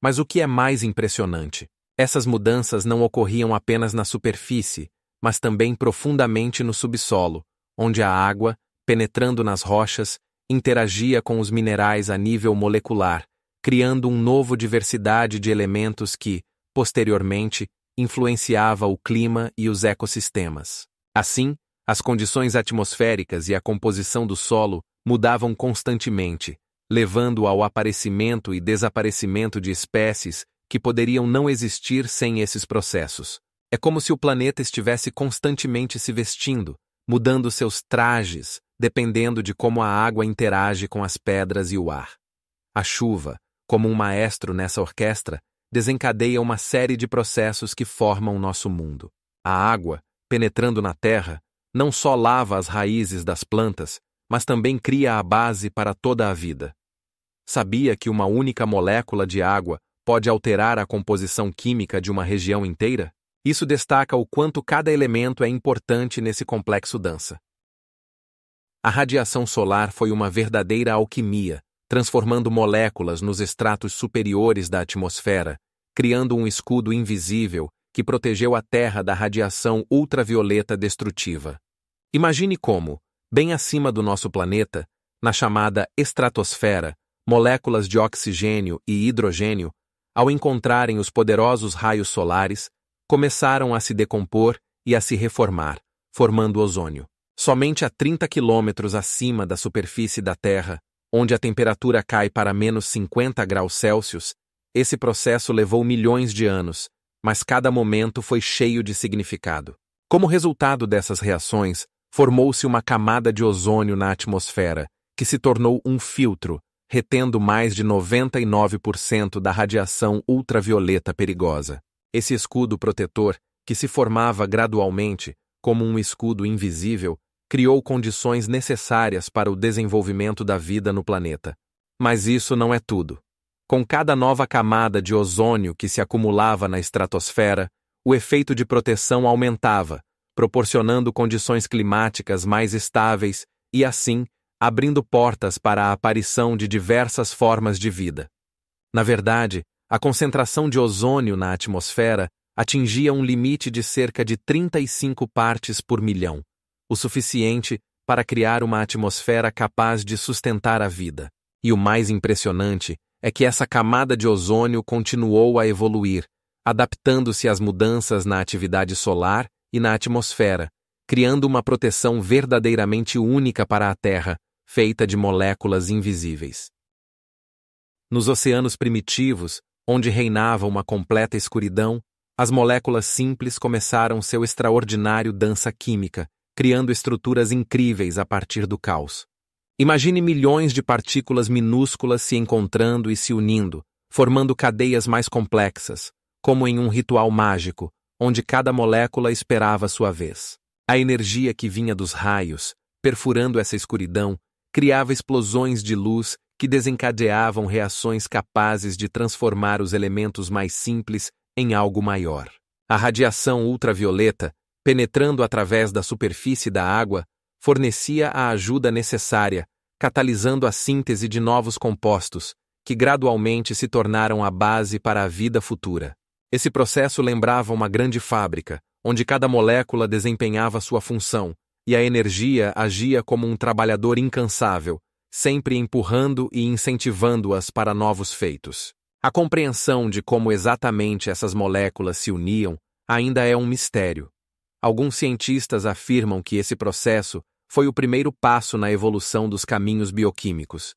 Mas o que é mais impressionante? Essas mudanças não ocorriam apenas na superfície, mas também profundamente no subsolo, onde a água, penetrando nas rochas, interagia com os minerais a nível molecular, criando uma nova diversidade de elementos que, posteriormente, influenciava o clima e os ecossistemas. Assim, as condições atmosféricas e a composição do solo mudavam constantemente, levando ao aparecimento e desaparecimento de espécies que poderiam não existir sem esses processos. É como se o planeta estivesse constantemente se vestindo, mudando seus trajes, dependendo de como a água interage com as pedras e o ar. A chuva, como um maestro nessa orquestra, desencadeia uma série de processos que formam nosso mundo. A água, penetrando na terra, não só lava as raízes das plantas, mas também cria a base para toda a vida. Sabia que uma única molécula de água pode alterar a composição química de uma região inteira? Isso destaca o quanto cada elemento é importante nesse complexo dança. A radiação solar foi uma verdadeira alquimia, transformando moléculas nos estratos superiores da atmosfera, criando um escudo invisível que protegeu a Terra da radiação ultravioleta destrutiva. Imagine como, bem acima do nosso planeta, na chamada estratosfera, moléculas de oxigênio e hidrogênio, ao encontrarem os poderosos raios solares, começaram a se decompor e a se reformar, formando ozônio. Somente a 30 quilômetros acima da superfície da Terra, onde a temperatura cai para menos 50 graus Celsius, esse processo levou milhões de anos, mas cada momento foi cheio de significado. Como resultado dessas reações, formou-se uma camada de ozônio na atmosfera, que se tornou um filtro, retendo mais de 99% da radiação ultravioleta perigosa. Esse escudo protetor, que se formava gradualmente, como um escudo invisível, criou condições necessárias para o desenvolvimento da vida no planeta. Mas isso não é tudo. Com cada nova camada de ozônio que se acumulava na estratosfera, o efeito de proteção aumentava, proporcionando condições climáticas mais estáveis e, assim, abrindo portas para a aparição de diversas formas de vida. Na verdade, a concentração de ozônio na atmosfera atingia um limite de cerca de 35 partes por milhão, o suficiente para criar uma atmosfera capaz de sustentar a vida. E o mais impressionante é que essa camada de ozônio continuou a evoluir, adaptando-se às mudanças na atividade solar e na atmosfera, criando uma proteção verdadeiramente única para a Terra, feita de moléculas invisíveis. Nos oceanos primitivos, onde reinava uma completa escuridão, as moléculas simples começaram seu extraordinário dança química, criando estruturas incríveis a partir do caos. Imagine milhões de partículas minúsculas se encontrando e se unindo, formando cadeias mais complexas, como em um ritual mágico, onde cada molécula esperava sua vez. A energia que vinha dos raios, perfurando essa escuridão, criava explosões de luz que desencadeavam reações capazes de transformar os elementos mais simples em algo maior. A radiação ultravioleta, penetrando através da superfície da água, fornecia a ajuda necessária, catalisando a síntese de novos compostos, que gradualmente se tornaram a base para a vida futura. Esse processo lembrava uma grande fábrica, onde cada molécula desempenhava sua função, e a energia agia como um trabalhador incansável, sempre empurrando e incentivando-as para novos feitos. A compreensão de como exatamente essas moléculas se uniam ainda é um mistério. Alguns cientistas afirmam que esse processo foi o primeiro passo na evolução dos caminhos bioquímicos.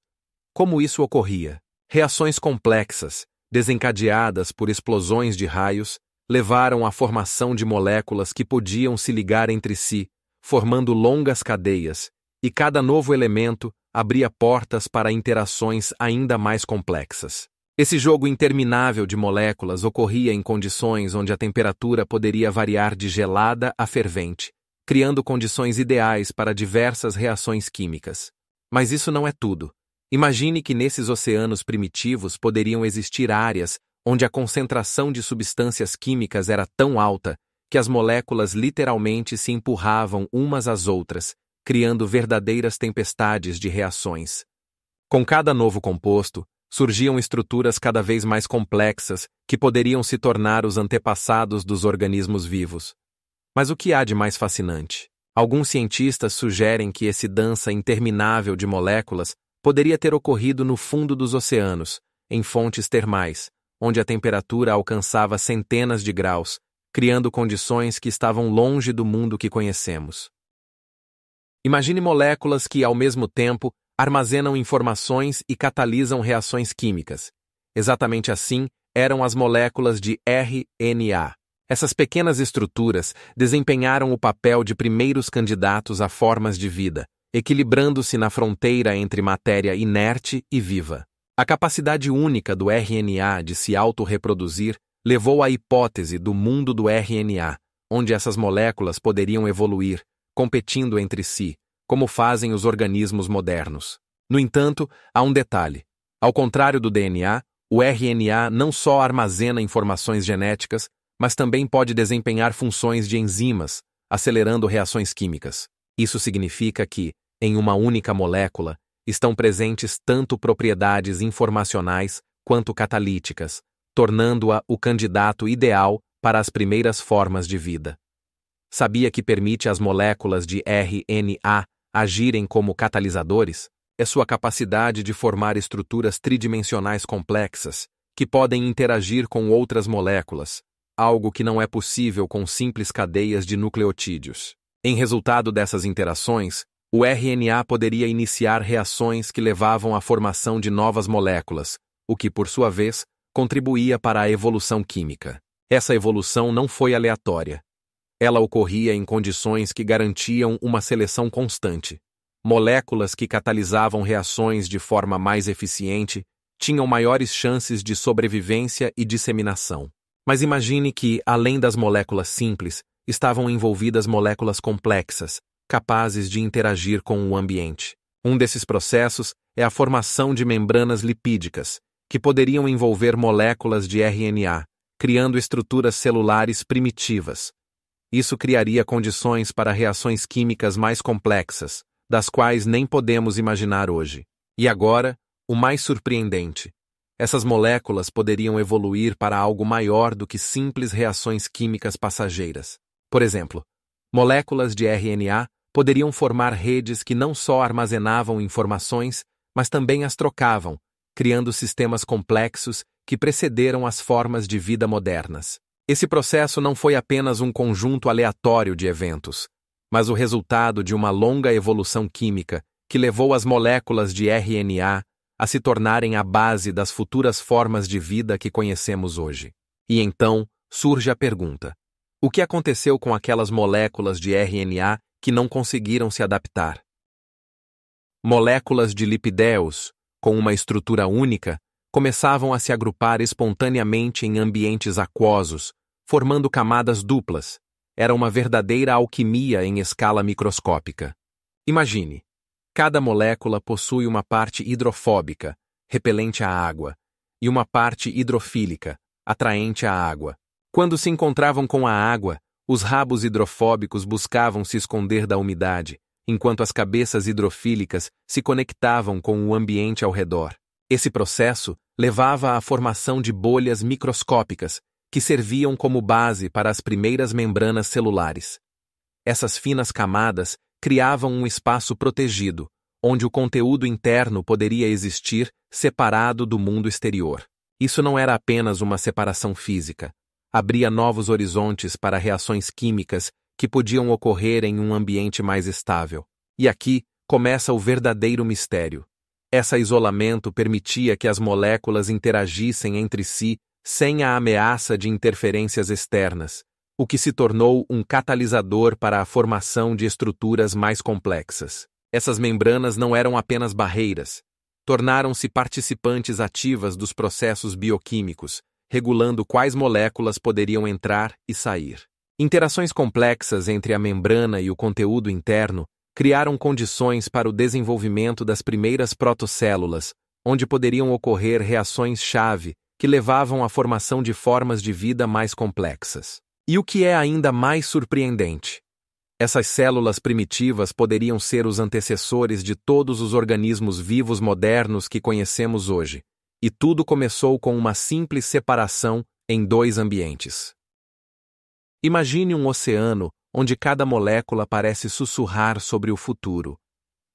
Como isso ocorria? Reações complexas, desencadeadas por explosões de raios, levaram à formação de moléculas que podiam se ligar entre si, formando longas cadeias, e cada novo elemento abria portas para interações ainda mais complexas. Esse jogo interminável de moléculas ocorria em condições onde a temperatura poderia variar de gelada a fervente, criando condições ideais para diversas reações químicas. Mas isso não é tudo. Imagine que nesses oceanos primitivos poderiam existir áreas onde a concentração de substâncias químicas era tão alta que as moléculas literalmente se empurravam umas às outras, criando verdadeiras tempestades de reações. Com cada novo composto, surgiam estruturas cada vez mais complexas que poderiam se tornar os antepassados dos organismos vivos. Mas o que há de mais fascinante? Alguns cientistas sugerem que esse dança interminável de moléculas poderia ter ocorrido no fundo dos oceanos, em fontes termais, onde a temperatura alcançava centenas de graus, criando condições que estavam longe do mundo que conhecemos. Imagine moléculas que, ao mesmo tempo, armazenam informações e catalisam reações químicas. Exatamente assim eram as moléculas de RNA. Essas pequenas estruturas desempenharam o papel de primeiros candidatos a formas de vida, equilibrando-se na fronteira entre matéria inerte e viva. A capacidade única do RNA de se autorreproduzir levou à hipótese do mundo do RNA, onde essas moléculas poderiam evoluir, competindo entre si, como fazem os organismos modernos. No entanto, há um detalhe. Ao contrário do DNA, o RNA não só armazena informações genéticas, mas também pode desempenhar funções de enzimas, acelerando reações químicas. Isso significa que, em uma única molécula, estão presentes tanto propriedades informacionais quanto catalíticas, tornando-a o candidato ideal para as primeiras formas de vida. Sabia que permite às moléculas de RNA agirem como catalisadores? É sua capacidade de formar estruturas tridimensionais complexas, que podem interagir com outras moléculas, algo que não é possível com simples cadeias de nucleotídeos. Em resultado dessas interações, o RNA poderia iniciar reações que levavam à formação de novas moléculas, o que, por sua vez, contribuía para a evolução química. Essa evolução não foi aleatória. Ela ocorria em condições que garantiam uma seleção constante. Moléculas que catalisavam reações de forma mais eficiente tinham maiores chances de sobrevivência e disseminação. Mas imagine que, além das moléculas simples, estavam envolvidas moléculas complexas, capazes de interagir com o ambiente. Um desses processos é a formação de membranas lipídicas, que poderiam envolver moléculas de RNA, criando estruturas celulares primitivas. Isso criaria condições para reações químicas mais complexas, das quais nem podemos imaginar hoje. E agora, o mais surpreendente. Essas moléculas poderiam evoluir para algo maior do que simples reações químicas passageiras. Por exemplo, moléculas de RNA poderiam formar redes que não só armazenavam informações, mas também as trocavam, criando sistemas complexos que precederam as formas de vida modernas. Esse processo não foi apenas um conjunto aleatório de eventos, mas o resultado de uma longa evolução química que levou as moléculas de RNA a se tornarem a base das futuras formas de vida que conhecemos hoje. E então surge a pergunta: o que aconteceu com aquelas moléculas de RNA que não conseguiram se adaptar? Moléculas de lipidéus, com uma estrutura única, começavam a se agrupar espontaneamente em ambientes aquosos, formando camadas duplas. Era uma verdadeira alquimia em escala microscópica. Imagine, cada molécula possui uma parte hidrofóbica, repelente à água, e uma parte hidrofílica, atraente à água. Quando se encontravam com a água, os rabos hidrofóbicos buscavam se esconder da umidade, enquanto as cabeças hidrofílicas se conectavam com o ambiente ao redor. Esse processo levava à formação de bolhas microscópicas, que serviam como base para as primeiras membranas celulares. Essas finas camadas criavam um espaço protegido, onde o conteúdo interno poderia existir separado do mundo exterior. Isso não era apenas uma separação física. Abria novos horizontes para reações químicas que podiam ocorrer em um ambiente mais estável. E aqui começa o verdadeiro mistério. Esse isolamento permitia que as moléculas interagissem entre si sem a ameaça de interferências externas, o que se tornou um catalisador para a formação de estruturas mais complexas. Essas membranas não eram apenas barreiras, tornaram-se participantes ativas dos processos bioquímicos, regulando quais moléculas poderiam entrar e sair. Interações complexas entre a membrana e o conteúdo interno criaram condições para o desenvolvimento das primeiras protocélulas, onde poderiam ocorrer reações-chave que levavam à formação de formas de vida mais complexas. E o que é ainda mais surpreendente? Essas células primitivas poderiam ser os antecessores de todos os organismos vivos modernos que conhecemos hoje. E tudo começou com uma simples separação em dois ambientes. Imagine um oceano onde cada molécula parece sussurrar sobre o futuro.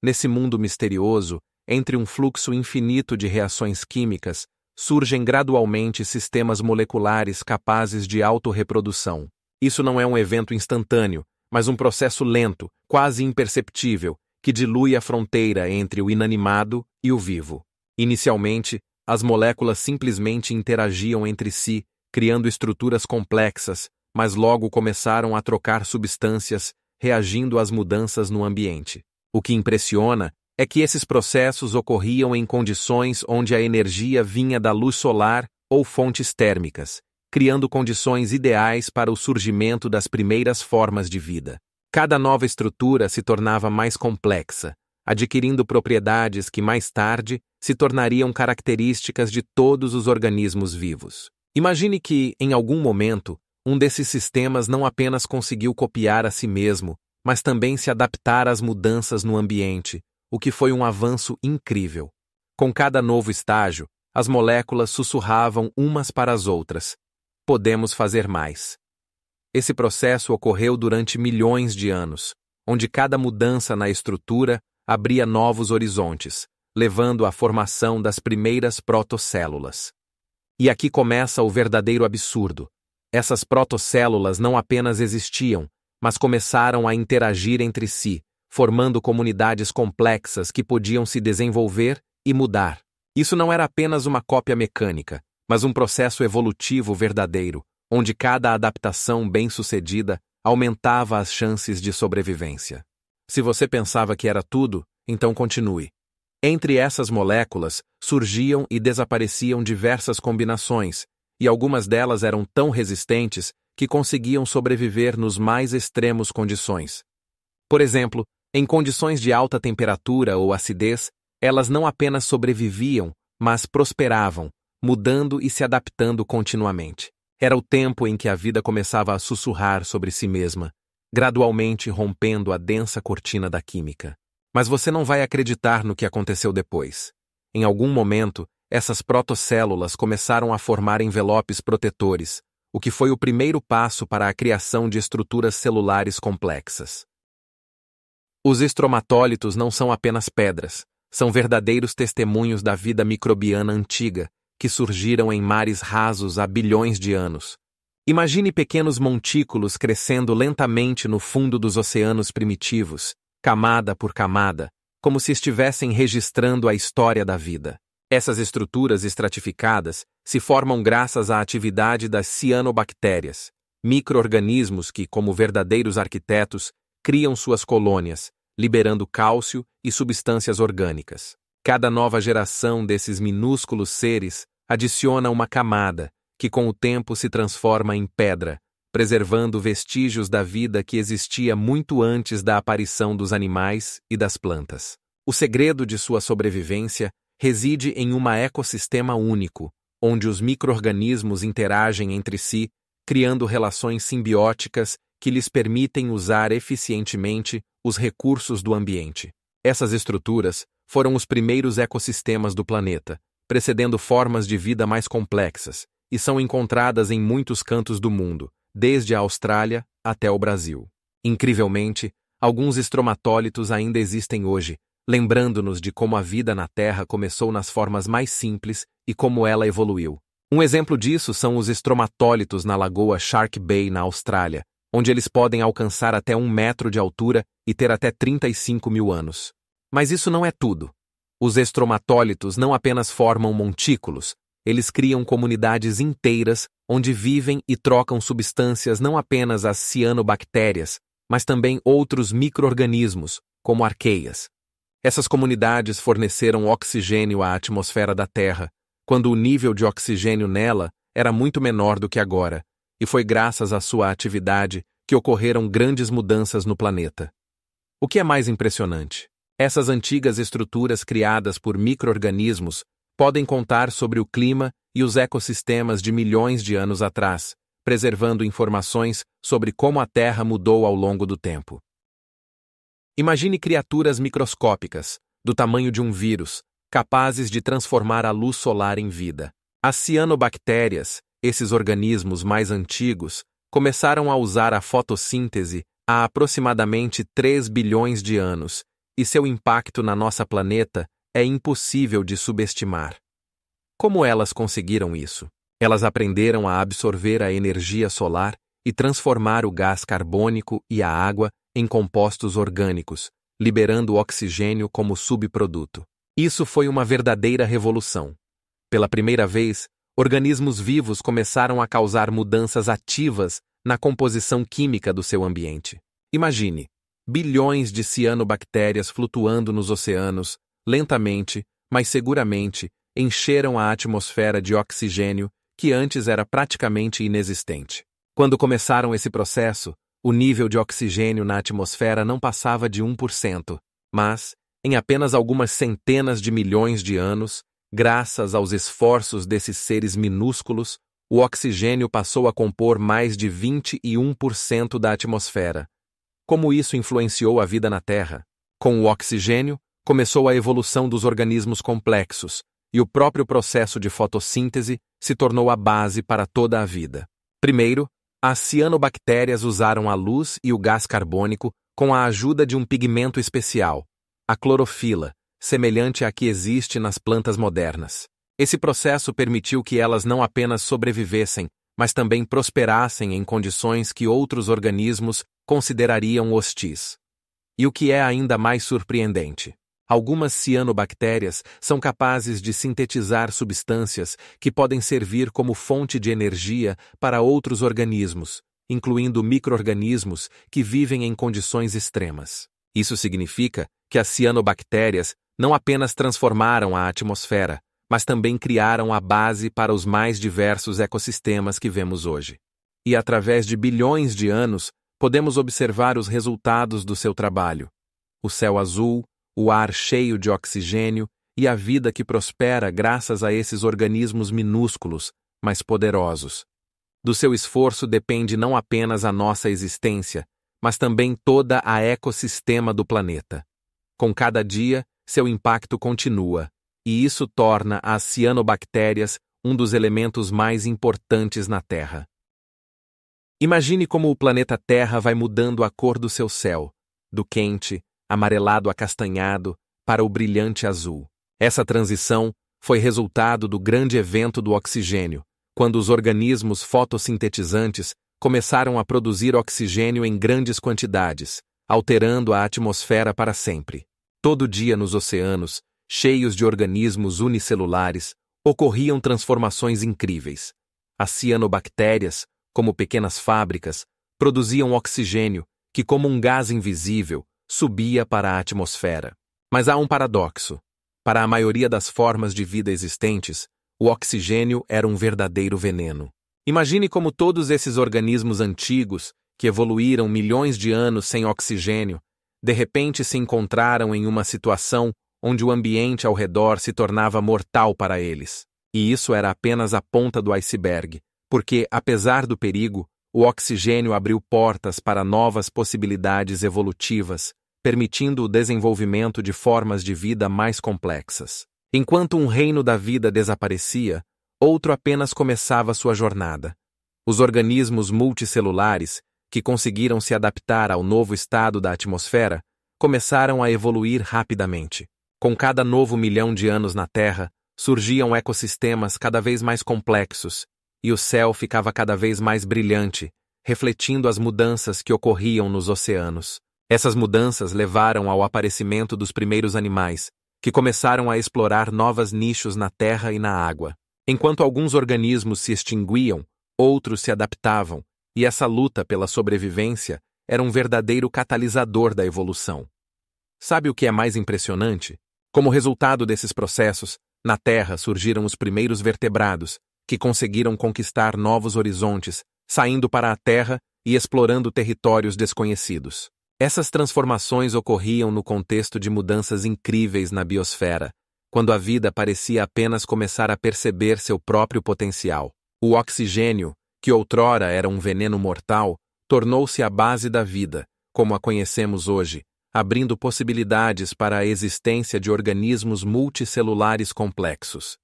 Nesse mundo misterioso, entre um fluxo infinito de reações químicas, surgem gradualmente sistemas moleculares capazes de autorreprodução. Isso não é um evento instantâneo, mas um processo lento, quase imperceptível, que dilui a fronteira entre o inanimado e o vivo. Inicialmente, as moléculas simplesmente interagiam entre si, criando estruturas complexas, mas logo começaram a trocar substâncias, reagindo às mudanças no ambiente. O que impressiona é que esses processos ocorriam em condições onde a energia vinha da luz solar ou fontes térmicas, criando condições ideais para o surgimento das primeiras formas de vida. Cada nova estrutura se tornava mais complexa, adquirindo propriedades que mais tarde se tornariam características de todos os organismos vivos. Imagine que, em algum momento, um desses sistemas não apenas conseguiu copiar a si mesmo, mas também se adaptar às mudanças no ambiente, o que foi um avanço incrível. Com cada novo estágio, as moléculas sussurravam umas para as outras. Podemos fazer mais. Esse processo ocorreu durante milhões de anos, onde cada mudança na estrutura abria novos horizontes, levando à formação das primeiras protocélulas. E aqui começa o verdadeiro absurdo. Essas protocélulas não apenas existiam, mas começaram a interagir entre si, formando comunidades complexas que podiam se desenvolver e mudar. Isso não era apenas uma cópia mecânica, mas um processo evolutivo verdadeiro, onde cada adaptação bem-sucedida aumentava as chances de sobrevivência. Se você pensava que era tudo, então continue. Entre essas moléculas surgiam e desapareciam diversas combinações, e algumas delas eram tão resistentes que conseguiam sobreviver nos mais extremos condições. Por exemplo, em condições de alta temperatura ou acidez, elas não apenas sobreviviam, mas prosperavam, mudando e se adaptando continuamente. Era o tempo em que a vida começava a sussurrar sobre si mesma, gradualmente rompendo a densa cortina da química. Mas você não vai acreditar no que aconteceu depois. Em algum momento, essas protocélulas começaram a formar envelopes protetores, o que foi o primeiro passo para a criação de estruturas celulares complexas. Os estromatólitos não são apenas pedras, são verdadeiros testemunhos da vida microbiana antiga, que surgiram em mares rasos há bilhões de anos. Imagine pequenos montículos crescendo lentamente no fundo dos oceanos primitivos, camada por camada, como se estivessem registrando a história da vida. Essas estruturas estratificadas se formam graças à atividade das cianobactérias, micro-organismos que, como verdadeiros arquitetos, criam suas colônias, liberando cálcio e substâncias orgânicas. Cada nova geração desses minúsculos seres adiciona uma camada, que com o tempo se transforma em pedra, preservando vestígios da vida que existia muito antes da aparição dos animais e das plantas. O segredo de sua sobrevivência reside em um ecossistema único, onde os micro-organismos interagem entre si, criando relações simbióticas que lhes permitem usar eficientemente os recursos do ambiente. Essas estruturas foram os primeiros ecossistemas do planeta, precedendo formas de vida mais complexas, e são encontradas em muitos cantos do mundo, desde a Austrália até o Brasil. Incrivelmente, alguns estromatólitos ainda existem hoje, lembrando-nos de como a vida na Terra começou nas formas mais simples e como ela evoluiu. Um exemplo disso são os estromatólitos na lagoa Shark Bay, na Austrália, onde eles podem alcançar até 1 metro de altura e ter até 35 mil anos. Mas isso não é tudo. Os estromatólitos não apenas formam montículos, eles criam comunidades inteiras onde vivem e trocam substâncias não apenas as cianobactérias, mas também outros micro-organismos, como arqueias. Essas comunidades forneceram oxigênio à atmosfera da Terra, quando o nível de oxigênio nela era muito menor do que agora, e foi graças à sua atividade que ocorreram grandes mudanças no planeta. O que é mais impressionante? Essas antigas estruturas criadas por micro-organismos podem contar sobre o clima e os ecossistemas de milhões de anos atrás, preservando informações sobre como a Terra mudou ao longo do tempo. Imagine criaturas microscópicas, do tamanho de um vírus, capazes de transformar a luz solar em vida. As cianobactérias, esses organismos mais antigos, começaram a usar a fotossíntese há aproximadamente 3 bilhões de anos, e seu impacto na nossa planeta é impossível de subestimar. Como elas conseguiram isso? Elas aprenderam a absorver a energia solar e transformar o gás carbônico e a água em compostos orgânicos, liberando o oxigênio como subproduto. Isso foi uma verdadeira revolução. Pela primeira vez, organismos vivos começaram a causar mudanças ativas na composição química do seu ambiente. Imagine, bilhões de cianobactérias flutuando nos oceanos, lentamente, mas seguramente, encheram a atmosfera de oxigênio que antes era praticamente inexistente. Quando começaram esse processo, o nível de oxigênio na atmosfera não passava de 1%, mas, em apenas algumas centenas de milhões de anos, graças aos esforços desses seres minúsculos, o oxigênio passou a compor mais de 21% da atmosfera. Como isso influenciou a vida na Terra? Com o oxigênio, começou a evolução dos organismos complexos, e o próprio processo de fotossíntese se tornou a base para toda a vida. Primeiro, as cianobactérias usaram a luz e o gás carbônico com a ajuda de um pigmento especial, a clorofila, semelhante à que existe nas plantas modernas. Esse processo permitiu que elas não apenas sobrevivessem, mas também prosperassem em condições que outros organismos considerariam hostis. E o que é ainda mais surpreendente? Algumas cianobactérias são capazes de sintetizar substâncias que podem servir como fonte de energia para outros organismos, incluindo micro-organismos que vivem em condições extremas. Isso significa que as cianobactérias não apenas transformaram a atmosfera, mas também criaram a base para os mais diversos ecossistemas que vemos hoje. E através de bilhões de anos, podemos observar os resultados do seu trabalho. O céu azul, o ar cheio de oxigênio e a vida que prospera graças a esses organismos minúsculos, mas poderosos. Do seu esforço depende não apenas a nossa existência, mas também toda a ecossistema do planeta. Com cada dia, seu impacto continua, e isso torna as cianobactérias um dos elementos mais importantes na Terra. Imagine como o planeta Terra vai mudando a cor do seu céu, do quente, amarelado acastanhado, para o brilhante azul. Essa transição foi resultado do grande evento do oxigênio, quando os organismos fotossintetizantes começaram a produzir oxigênio em grandes quantidades, alterando a atmosfera para sempre. Todo dia nos oceanos, cheios de organismos unicelulares, ocorriam transformações incríveis. As cianobactérias, como pequenas fábricas, produziam oxigênio que, como um gás invisível, subia para a atmosfera. Mas há um paradoxo. Para a maioria das formas de vida existentes, o oxigênio era um verdadeiro veneno. Imagine como todos esses organismos antigos, que evoluíram milhões de anos sem oxigênio, de repente se encontraram em uma situação onde o ambiente ao redor se tornava mortal para eles. E isso era apenas a ponta do iceberg, porque, apesar do perigo, o oxigênio abriu portas para novas possibilidades evolutivas, permitindo o desenvolvimento de formas de vida mais complexas. Enquanto um reino da vida desaparecia, outro apenas começava sua jornada. Os organismos multicelulares, que conseguiram se adaptar ao novo estado da atmosfera, começaram a evoluir rapidamente. Com cada novo milhão de anos na Terra, surgiam ecossistemas cada vez mais complexos, e o céu ficava cada vez mais brilhante, refletindo as mudanças que ocorriam nos oceanos. Essas mudanças levaram ao aparecimento dos primeiros animais, que começaram a explorar novos nichos na terra e na água. Enquanto alguns organismos se extinguiam, outros se adaptavam, e essa luta pela sobrevivência era um verdadeiro catalisador da evolução. Sabe o que é mais impressionante? Como resultado desses processos, na Terra surgiram os primeiros vertebrados, que conseguiram conquistar novos horizontes, saindo para a Terra e explorando territórios desconhecidos. Essas transformações ocorriam no contexto de mudanças incríveis na biosfera, quando a vida parecia apenas começar a perceber seu próprio potencial. O oxigênio, que outrora era um veneno mortal, tornou-se a base da vida, como a conhecemos hoje, abrindo possibilidades para a existência de organismos multicelulares complexos.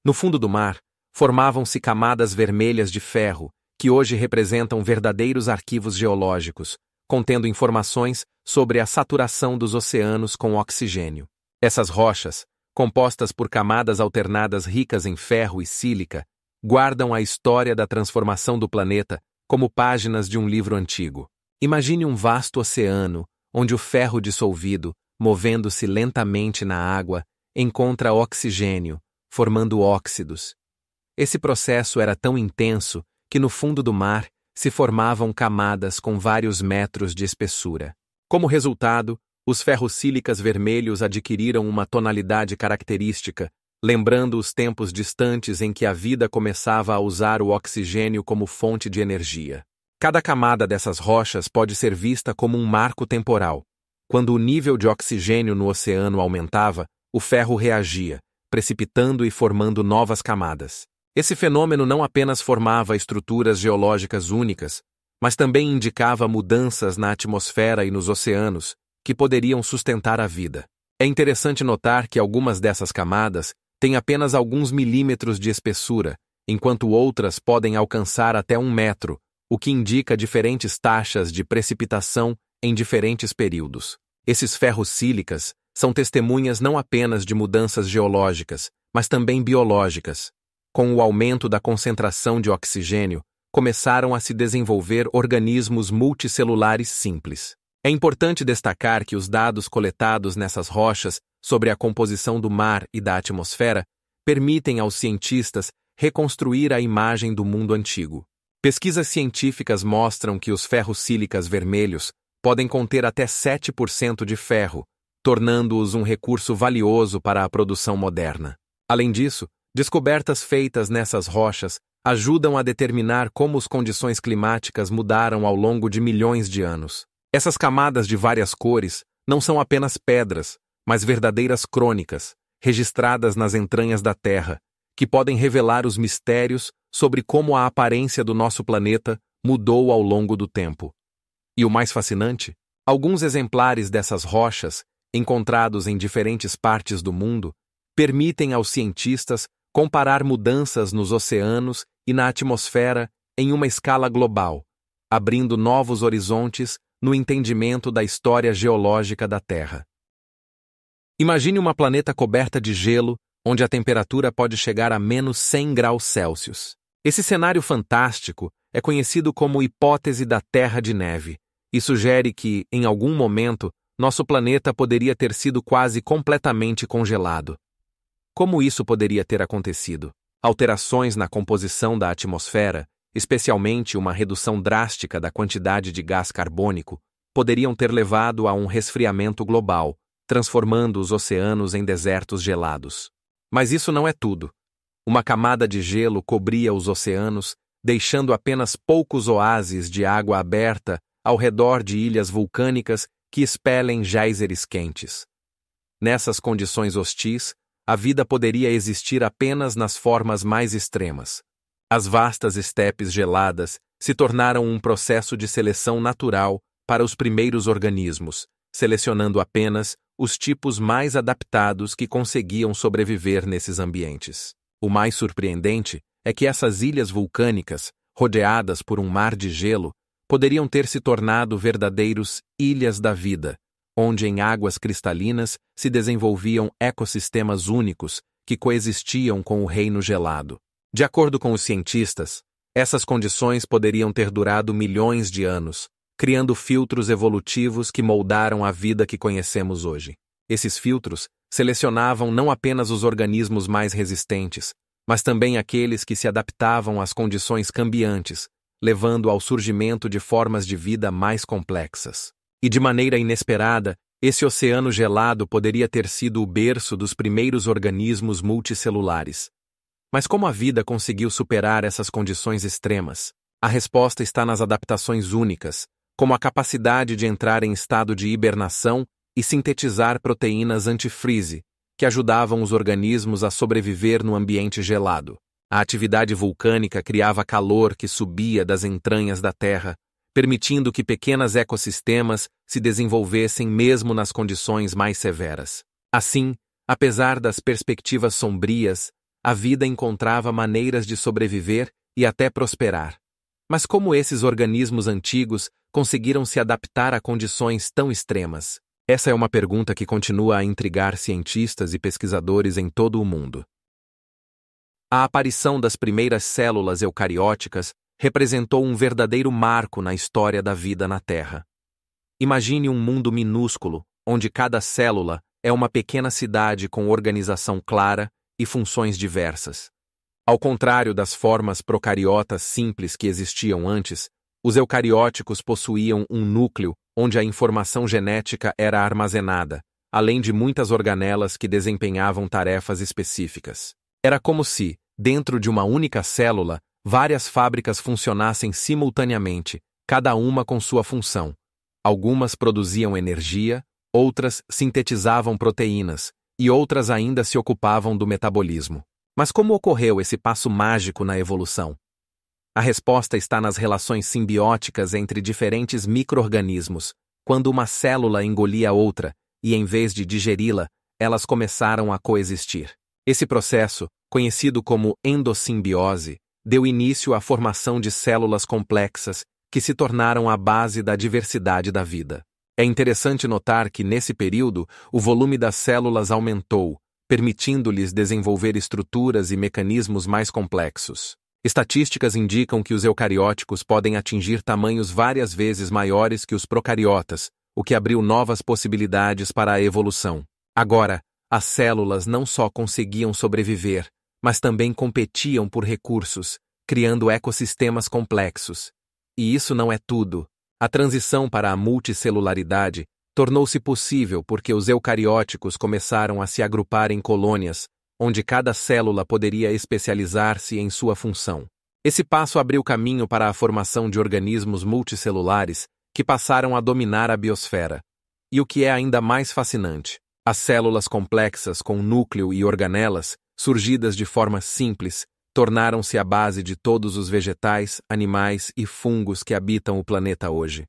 No fundo do mar, formavam-se camadas vermelhas de ferro, que hoje representam verdadeiros arquivos geológicos, contendo informações sobre a saturação dos oceanos com oxigênio. Essas rochas, compostas por camadas alternadas ricas em ferro e sílica, guardam a história da transformação do planeta como páginas de um livro antigo. Imagine um vasto oceano, onde o ferro dissolvido, movendo-se lentamente na água, encontra oxigênio, formando óxidos. Esse processo era tão intenso que no fundo do mar se formavam camadas com vários metros de espessura. Como resultado, os ferrossílicas vermelhos adquiriram uma tonalidade característica, lembrando os tempos distantes em que a vida começava a usar o oxigênio como fonte de energia. Cada camada dessas rochas pode ser vista como um marco temporal. Quando o nível de oxigênio no oceano aumentava, o ferro reagia, precipitando e formando novas camadas. Esse fenômeno não apenas formava estruturas geológicas únicas, mas também indicava mudanças na atmosfera e nos oceanos, que poderiam sustentar a vida. É interessante notar que algumas dessas camadas têm apenas alguns milímetros de espessura, enquanto outras podem alcançar até 1 metro, o que indica diferentes taxas de precipitação em diferentes períodos. Esses ferrosílicas são testemunhas não apenas de mudanças geológicas, mas também biológicas. Com o aumento da concentração de oxigênio, começaram a se desenvolver organismos multicelulares simples. É importante destacar que os dados coletados nessas rochas sobre a composição do mar e da atmosfera permitem aos cientistas reconstruir a imagem do mundo antigo. Pesquisas científicas mostram que os ferrosílicas vermelhos podem conter até 7% de ferro, tornando-os um recurso valioso para a produção moderna. Além disso, descobertas feitas nessas rochas ajudam a determinar como as condições climáticas mudaram ao longo de milhões de anos. Essas camadas de várias cores não são apenas pedras, mas verdadeiras crônicas, registradas nas entranhas da Terra, que podem revelar os mistérios sobre como a aparência do nosso planeta mudou ao longo do tempo. E o mais fascinante, alguns exemplares dessas rochas, encontrados em diferentes partes do mundo, permitem aos cientistas comparar mudanças nos oceanos e na atmosfera em uma escala global, abrindo novos horizontes no entendimento da história geológica da Terra. Imagine uma planeta coberta de gelo, onde a temperatura pode chegar a menos 100 graus Celsius. Esse cenário fantástico é conhecido como hipótese da Terra de Neve e sugere que, em algum momento, nosso planeta poderia ter sido quase completamente congelado. Como isso poderia ter acontecido? Alterações na composição da atmosfera, especialmente uma redução drástica da quantidade de gás carbônico, poderiam ter levado a um resfriamento global, transformando os oceanos em desertos gelados. Mas isso não é tudo. Uma camada de gelo cobria os oceanos, deixando apenas poucos oásis de água aberta ao redor de ilhas vulcânicas que expelem géiseres quentes. Nessas condições hostis, a vida poderia existir apenas nas formas mais extremas. As vastas estepes geladas se tornaram um processo de seleção natural para os primeiros organismos, selecionando apenas os tipos mais adaptados que conseguiam sobreviver nesses ambientes. O mais surpreendente é que essas ilhas vulcânicas, rodeadas por um mar de gelo, poderiam ter se tornado verdadeiros ilhas da vida, onde em águas cristalinas se desenvolviam ecossistemas únicos que coexistiam com o reino gelado. De acordo com os cientistas, essas condições poderiam ter durado milhões de anos, criando filtros evolutivos que moldaram a vida que conhecemos hoje. Esses filtros selecionavam não apenas os organismos mais resistentes, mas também aqueles que se adaptavam às condições cambiantes, levando ao surgimento de formas de vida mais complexas. E de maneira inesperada, esse oceano gelado poderia ter sido o berço dos primeiros organismos multicelulares. Mas como a vida conseguiu superar essas condições extremas? A resposta está nas adaptações únicas, como a capacidade de entrar em estado de hibernação e sintetizar proteínas antifreeze, que ajudavam os organismos a sobreviver no ambiente gelado. A atividade vulcânica criava calor que subia das entranhas da Terra, permitindo que pequenos ecossistemas se desenvolvessem mesmo nas condições mais severas. Assim, apesar das perspectivas sombrias, a vida encontrava maneiras de sobreviver e até prosperar. Mas como esses organismos antigos conseguiram se adaptar a condições tão extremas? Essa é uma pergunta que continua a intrigar cientistas e pesquisadores em todo o mundo. A aparição das primeiras células eucarióticas representou um verdadeiro marco na história da vida na Terra. Imagine um mundo minúsculo, onde cada célula é uma pequena cidade com organização clara e funções diversas. Ao contrário das formas procariotas simples que existiam antes, os eucarióticos possuíam um núcleo onde a informação genética era armazenada, além de muitas organelas que desempenhavam tarefas específicas. Era como se, dentro de uma única célula, várias fábricas funcionassem simultaneamente, cada uma com sua função. Algumas produziam energia, outras sintetizavam proteínas, e outras ainda se ocupavam do metabolismo. Mas como ocorreu esse passo mágico na evolução? A resposta está nas relações simbióticas entre diferentes micro-organismos, quando uma célula engolia outra, e em vez de digeri-la, elas começaram a coexistir. Esse processo, conhecido como endossimbiose, deu início à formação de células complexas que se tornaram a base da diversidade da vida. É interessante notar que, nesse período, o volume das células aumentou, permitindo-lhes desenvolver estruturas e mecanismos mais complexos. Estatísticas indicam que os eucarióticos podem atingir tamanhos várias vezes maiores que os procariotas, o que abriu novas possibilidades para a evolução. Agora, as células não só conseguiam sobreviver, mas também competiam por recursos, criando ecossistemas complexos. E isso não é tudo. A transição para a multicelularidade tornou-se possível porque os eucarióticos começaram a se agrupar em colônias, onde cada célula poderia especializar-se em sua função. Esse passo abriu caminho para a formação de organismos multicelulares que passaram a dominar a biosfera. E o que é ainda mais fascinante, as células complexas com núcleo e organelas, surgidas de forma simples, tornaram-se a base de todos os vegetais, animais e fungos que habitam o planeta hoje.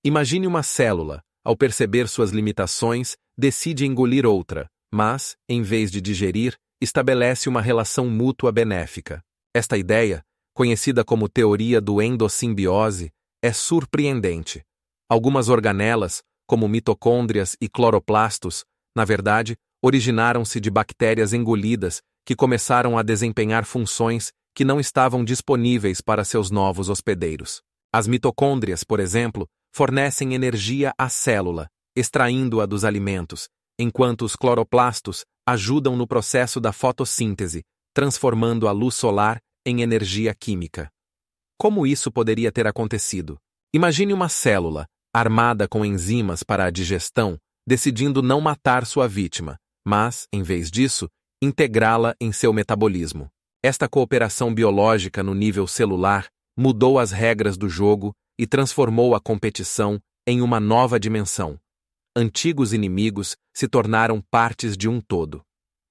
Imagine uma célula, ao perceber suas limitações, decide engolir outra, mas, em vez de digerir, estabelece uma relação mútua benéfica. Esta ideia, conhecida como teoria do endossimbiose, é surpreendente. Algumas organelas, como mitocôndrias e cloroplastos, na verdade, originaram-se de bactérias engolidas que começaram a desempenhar funções que não estavam disponíveis para seus novos hospedeiros. As mitocôndrias, por exemplo, fornecem energia à célula, extraindo-a dos alimentos, enquanto os cloroplastos ajudam no processo da fotossíntese, transformando a luz solar em energia química. Como isso poderia ter acontecido? Imagine uma célula, armada com enzimas para a digestão, decidindo não matar sua vítima, mas, em vez disso, integrá-la em seu metabolismo. Esta cooperação biológica no nível celular mudou as regras do jogo e transformou a competição em uma nova dimensão. Antigos inimigos se tornaram partes de um todo.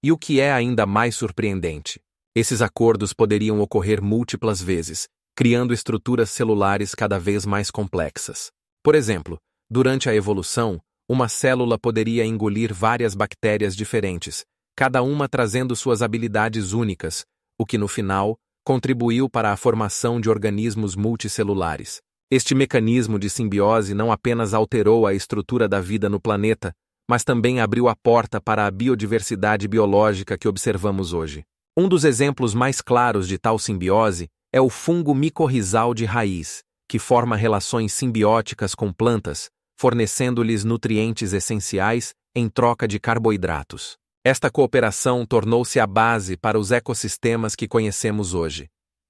E o que é ainda mais surpreendente? Esses acordos poderiam ocorrer múltiplas vezes, criando estruturas celulares cada vez mais complexas. Por exemplo, durante a evolução, uma célula poderia engolir várias bactérias diferentes, cada uma trazendo suas habilidades únicas, o que no final contribuiu para a formação de organismos multicelulares. Este mecanismo de simbiose não apenas alterou a estrutura da vida no planeta, mas também abriu a porta para a biodiversidade biológica que observamos hoje. Um dos exemplos mais claros de tal simbiose é o fungo micorrizal de raiz, que forma relações simbióticas com plantas, fornecendo-lhes nutrientes essenciais em troca de carboidratos. Esta cooperação tornou-se a base para os ecossistemas que conhecemos hoje.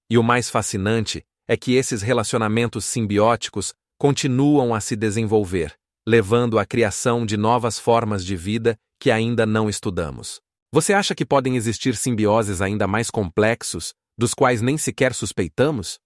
E o mais fascinante é que esses relacionamentos simbióticos continuam a se desenvolver, levando à criação de novas formas de vida que ainda não estudamos. Você acha que podem existir simbioses ainda mais complexos, dos quais nem sequer suspeitamos?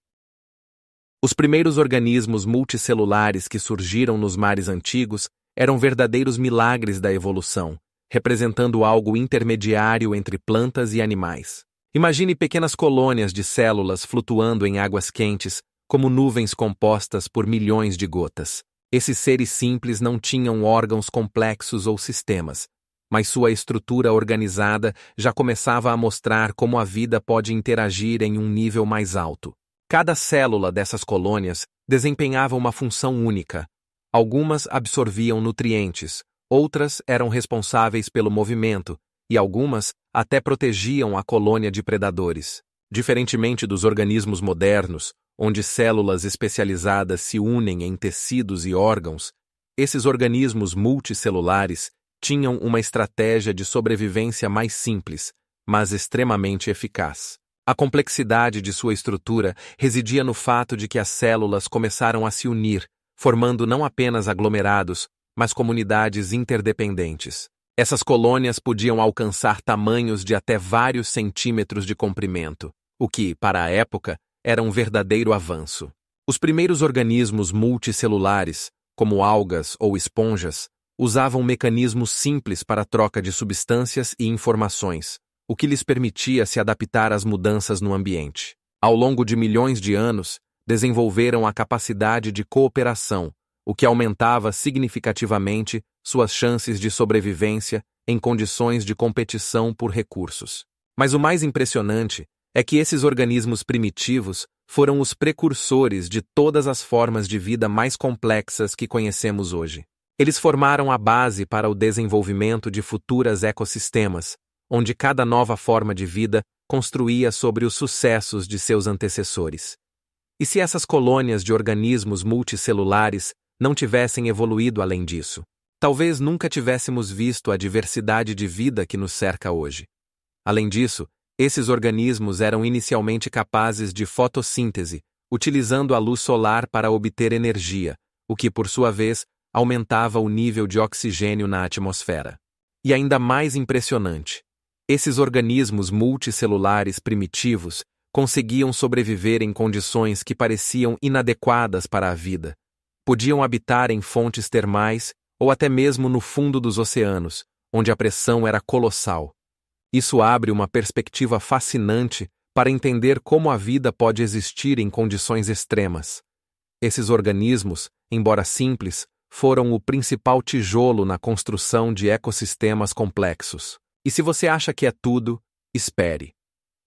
Os primeiros organismos multicelulares que surgiram nos mares antigos eram verdadeiros milagres da evolução, representando algo intermediário entre plantas e animais. Imagine pequenas colônias de células flutuando em águas quentes, como nuvens compostas por milhões de gotas. Esses seres simples não tinham órgãos complexos ou sistemas, mas sua estrutura organizada já começava a mostrar como a vida pode interagir em um nível mais alto. Cada célula dessas colônias desempenhava uma função única. Algumas absorviam nutrientes, outras eram responsáveis pelo movimento, e algumas até protegiam a colônia de predadores. Diferentemente dos organismos modernos, onde células especializadas se unem em tecidos e órgãos, esses organismos multicelulares tinham uma estratégia de sobrevivência mais simples, mas extremamente eficaz. A complexidade de sua estrutura residia no fato de que as células começaram a se unir, formando não apenas aglomerados, mas comunidades interdependentes. Essas colônias podiam alcançar tamanhos de até vários centímetros de comprimento, o que, para a época, era um verdadeiro avanço. Os primeiros organismos multicelulares, como algas ou esponjas, usavam mecanismos simples para a troca de substâncias e informações, o que lhes permitia se adaptar às mudanças no ambiente. Ao longo de milhões de anos, desenvolveram a capacidade de cooperação, o que aumentava significativamente suas chances de sobrevivência em condições de competição por recursos. Mas o mais impressionante é que esses organismos primitivos foram os precursores de todas as formas de vida mais complexas que conhecemos hoje. Eles formaram a base para o desenvolvimento de futuros ecossistemas, onde cada nova forma de vida construía sobre os sucessos de seus antecessores. E se essas colônias de organismos multicelulares não tivessem evoluído além disso? Talvez nunca tivéssemos visto a diversidade de vida que nos cerca hoje. Além disso, esses organismos eram inicialmente capazes de fotossíntese, utilizando a luz solar para obter energia, o que, por sua vez, aumentava o nível de oxigênio na atmosfera. E ainda mais impressionante, esses organismos multicelulares primitivos conseguiam sobreviver em condições que pareciam inadequadas para a vida. Podiam habitar em fontes termais ou até mesmo no fundo dos oceanos, onde a pressão era colossal. Isso abre uma perspectiva fascinante para entender como a vida pode existir em condições extremas. Esses organismos, embora simples, foram o principal tijolo na construção de ecossistemas complexos. E se você acha que é tudo, espere.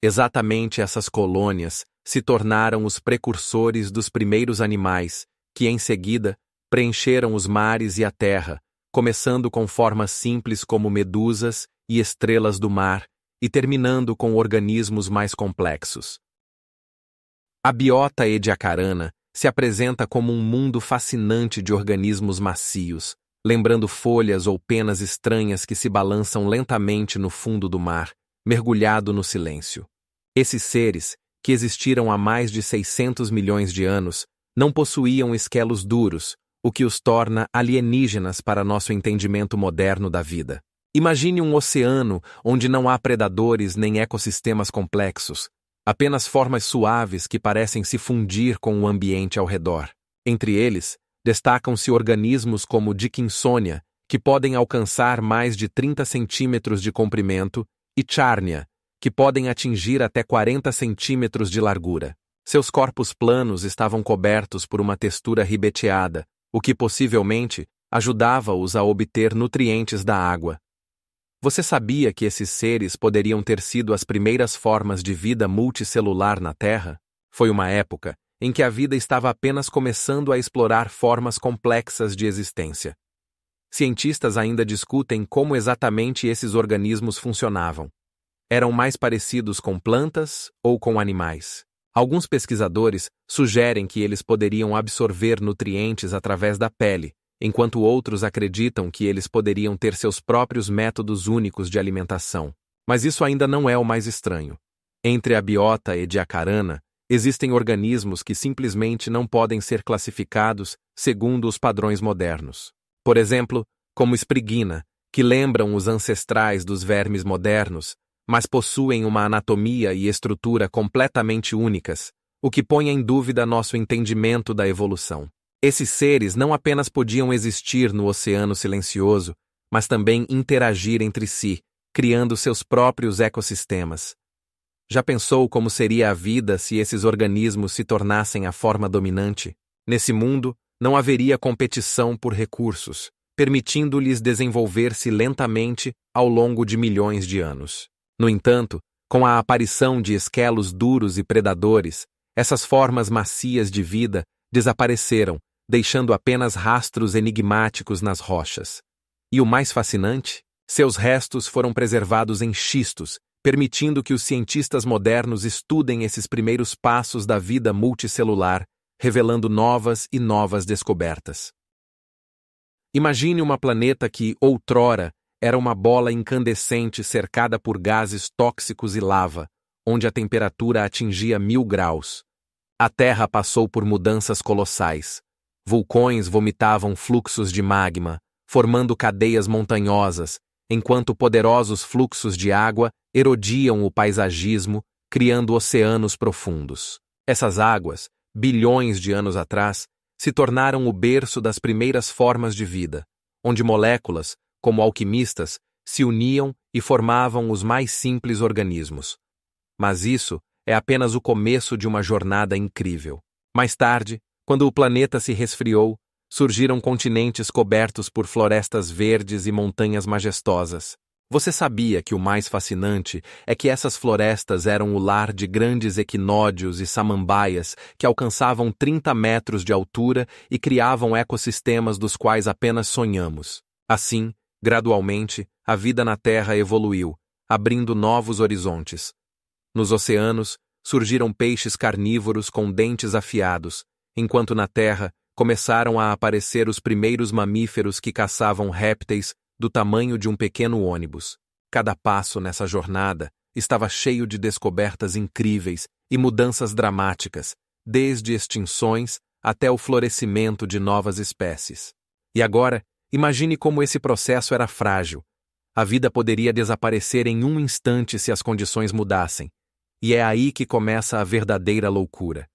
Exatamente essas colônias se tornaram os precursores dos primeiros animais, que em seguida preencheram os mares e a terra, começando com formas simples como medusas e estrelas do mar, e terminando com organismos mais complexos. A biota ediacarana se apresenta como um mundo fascinante de organismos macios, lembrando folhas ou penas estranhas que se balançam lentamente no fundo do mar, mergulhado no silêncio. Esses seres, que existiram há mais de 600 milhões de anos, não possuíam esquelos duros, o que os torna alienígenas para nosso entendimento moderno da vida. Imagine um oceano onde não há predadores nem ecossistemas complexos, apenas formas suaves que parecem se fundir com o ambiente ao redor. Entre eles, destacam-se organismos como Dickinsonia, que podem alcançar mais de 30 centímetros de comprimento, e Charnia, que podem atingir até 40 centímetros de largura. Seus corpos planos estavam cobertos por uma textura ribeteada, o que possivelmente ajudava-os a obter nutrientes da água. Você sabia que esses seres poderiam ter sido as primeiras formas de vida multicelular na Terra? Foi uma época em que a vida estava apenas começando a explorar formas complexas de existência. Cientistas ainda discutem como exatamente esses organismos funcionavam. Eram mais parecidos com plantas ou com animais? Alguns pesquisadores sugerem que eles poderiam absorver nutrientes através da pele, enquanto outros acreditam que eles poderiam ter seus próprios métodos únicos de alimentação. Mas isso ainda não é o mais estranho. Entre a biota ediacarana, existem organismos que simplesmente não podem ser classificados segundo os padrões modernos. Por exemplo, como Spriggina, que lembram os ancestrais dos vermes modernos, mas possuem uma anatomia e estrutura completamente únicas, o que põe em dúvida nosso entendimento da evolução. Esses seres não apenas podiam existir no oceano silencioso, mas também interagir entre si, criando seus próprios ecossistemas. Já pensou como seria a vida se esses organismos se tornassem a forma dominante? Nesse mundo, não haveria competição por recursos, permitindo-lhes desenvolver-se lentamente ao longo de milhões de anos. No entanto, com a aparição de esquelos duros e predadores, essas formas macias de vida desapareceram, deixando apenas rastros enigmáticos nas rochas. E o mais fascinante? Seus restos foram preservados em xistos, permitindo que os cientistas modernos estudem esses primeiros passos da vida multicelular, revelando novas e novas descobertas. Imagine uma planeta que, outrora, era uma bola incandescente cercada por gases tóxicos e lava, onde a temperatura atingia 1000 graus. A Terra passou por mudanças colossais. Vulcões vomitavam fluxos de magma, formando cadeias montanhosas, enquanto poderosos fluxos de água erodiam o paisagismo, criando oceanos profundos. Essas águas, bilhões de anos atrás, se tornaram o berço das primeiras formas de vida, onde moléculas, como alquimistas, se uniam e formavam os mais simples organismos. Mas isso é apenas o começo de uma jornada incrível. Mais tarde, quando o planeta se resfriou, surgiram continentes cobertos por florestas verdes e montanhas majestosas. Você sabia que o mais fascinante é que essas florestas eram o lar de grandes equinódios e samambaias que alcançavam 30 metros de altura e criavam ecossistemas dos quais apenas sonhamos. Assim, gradualmente, a vida na Terra evoluiu, abrindo novos horizontes. Nos oceanos, surgiram peixes carnívoros com dentes afiados, enquanto na Terra começaram a aparecer os primeiros mamíferos que caçavam répteis do tamanho de um pequeno ônibus. Cada passo nessa jornada estava cheio de descobertas incríveis e mudanças dramáticas, desde extinções até o florescimento de novas espécies. E agora, imagine como esse processo era frágil. A vida poderia desaparecer em um instante se as condições mudassem. E é aí que começa a verdadeira loucura.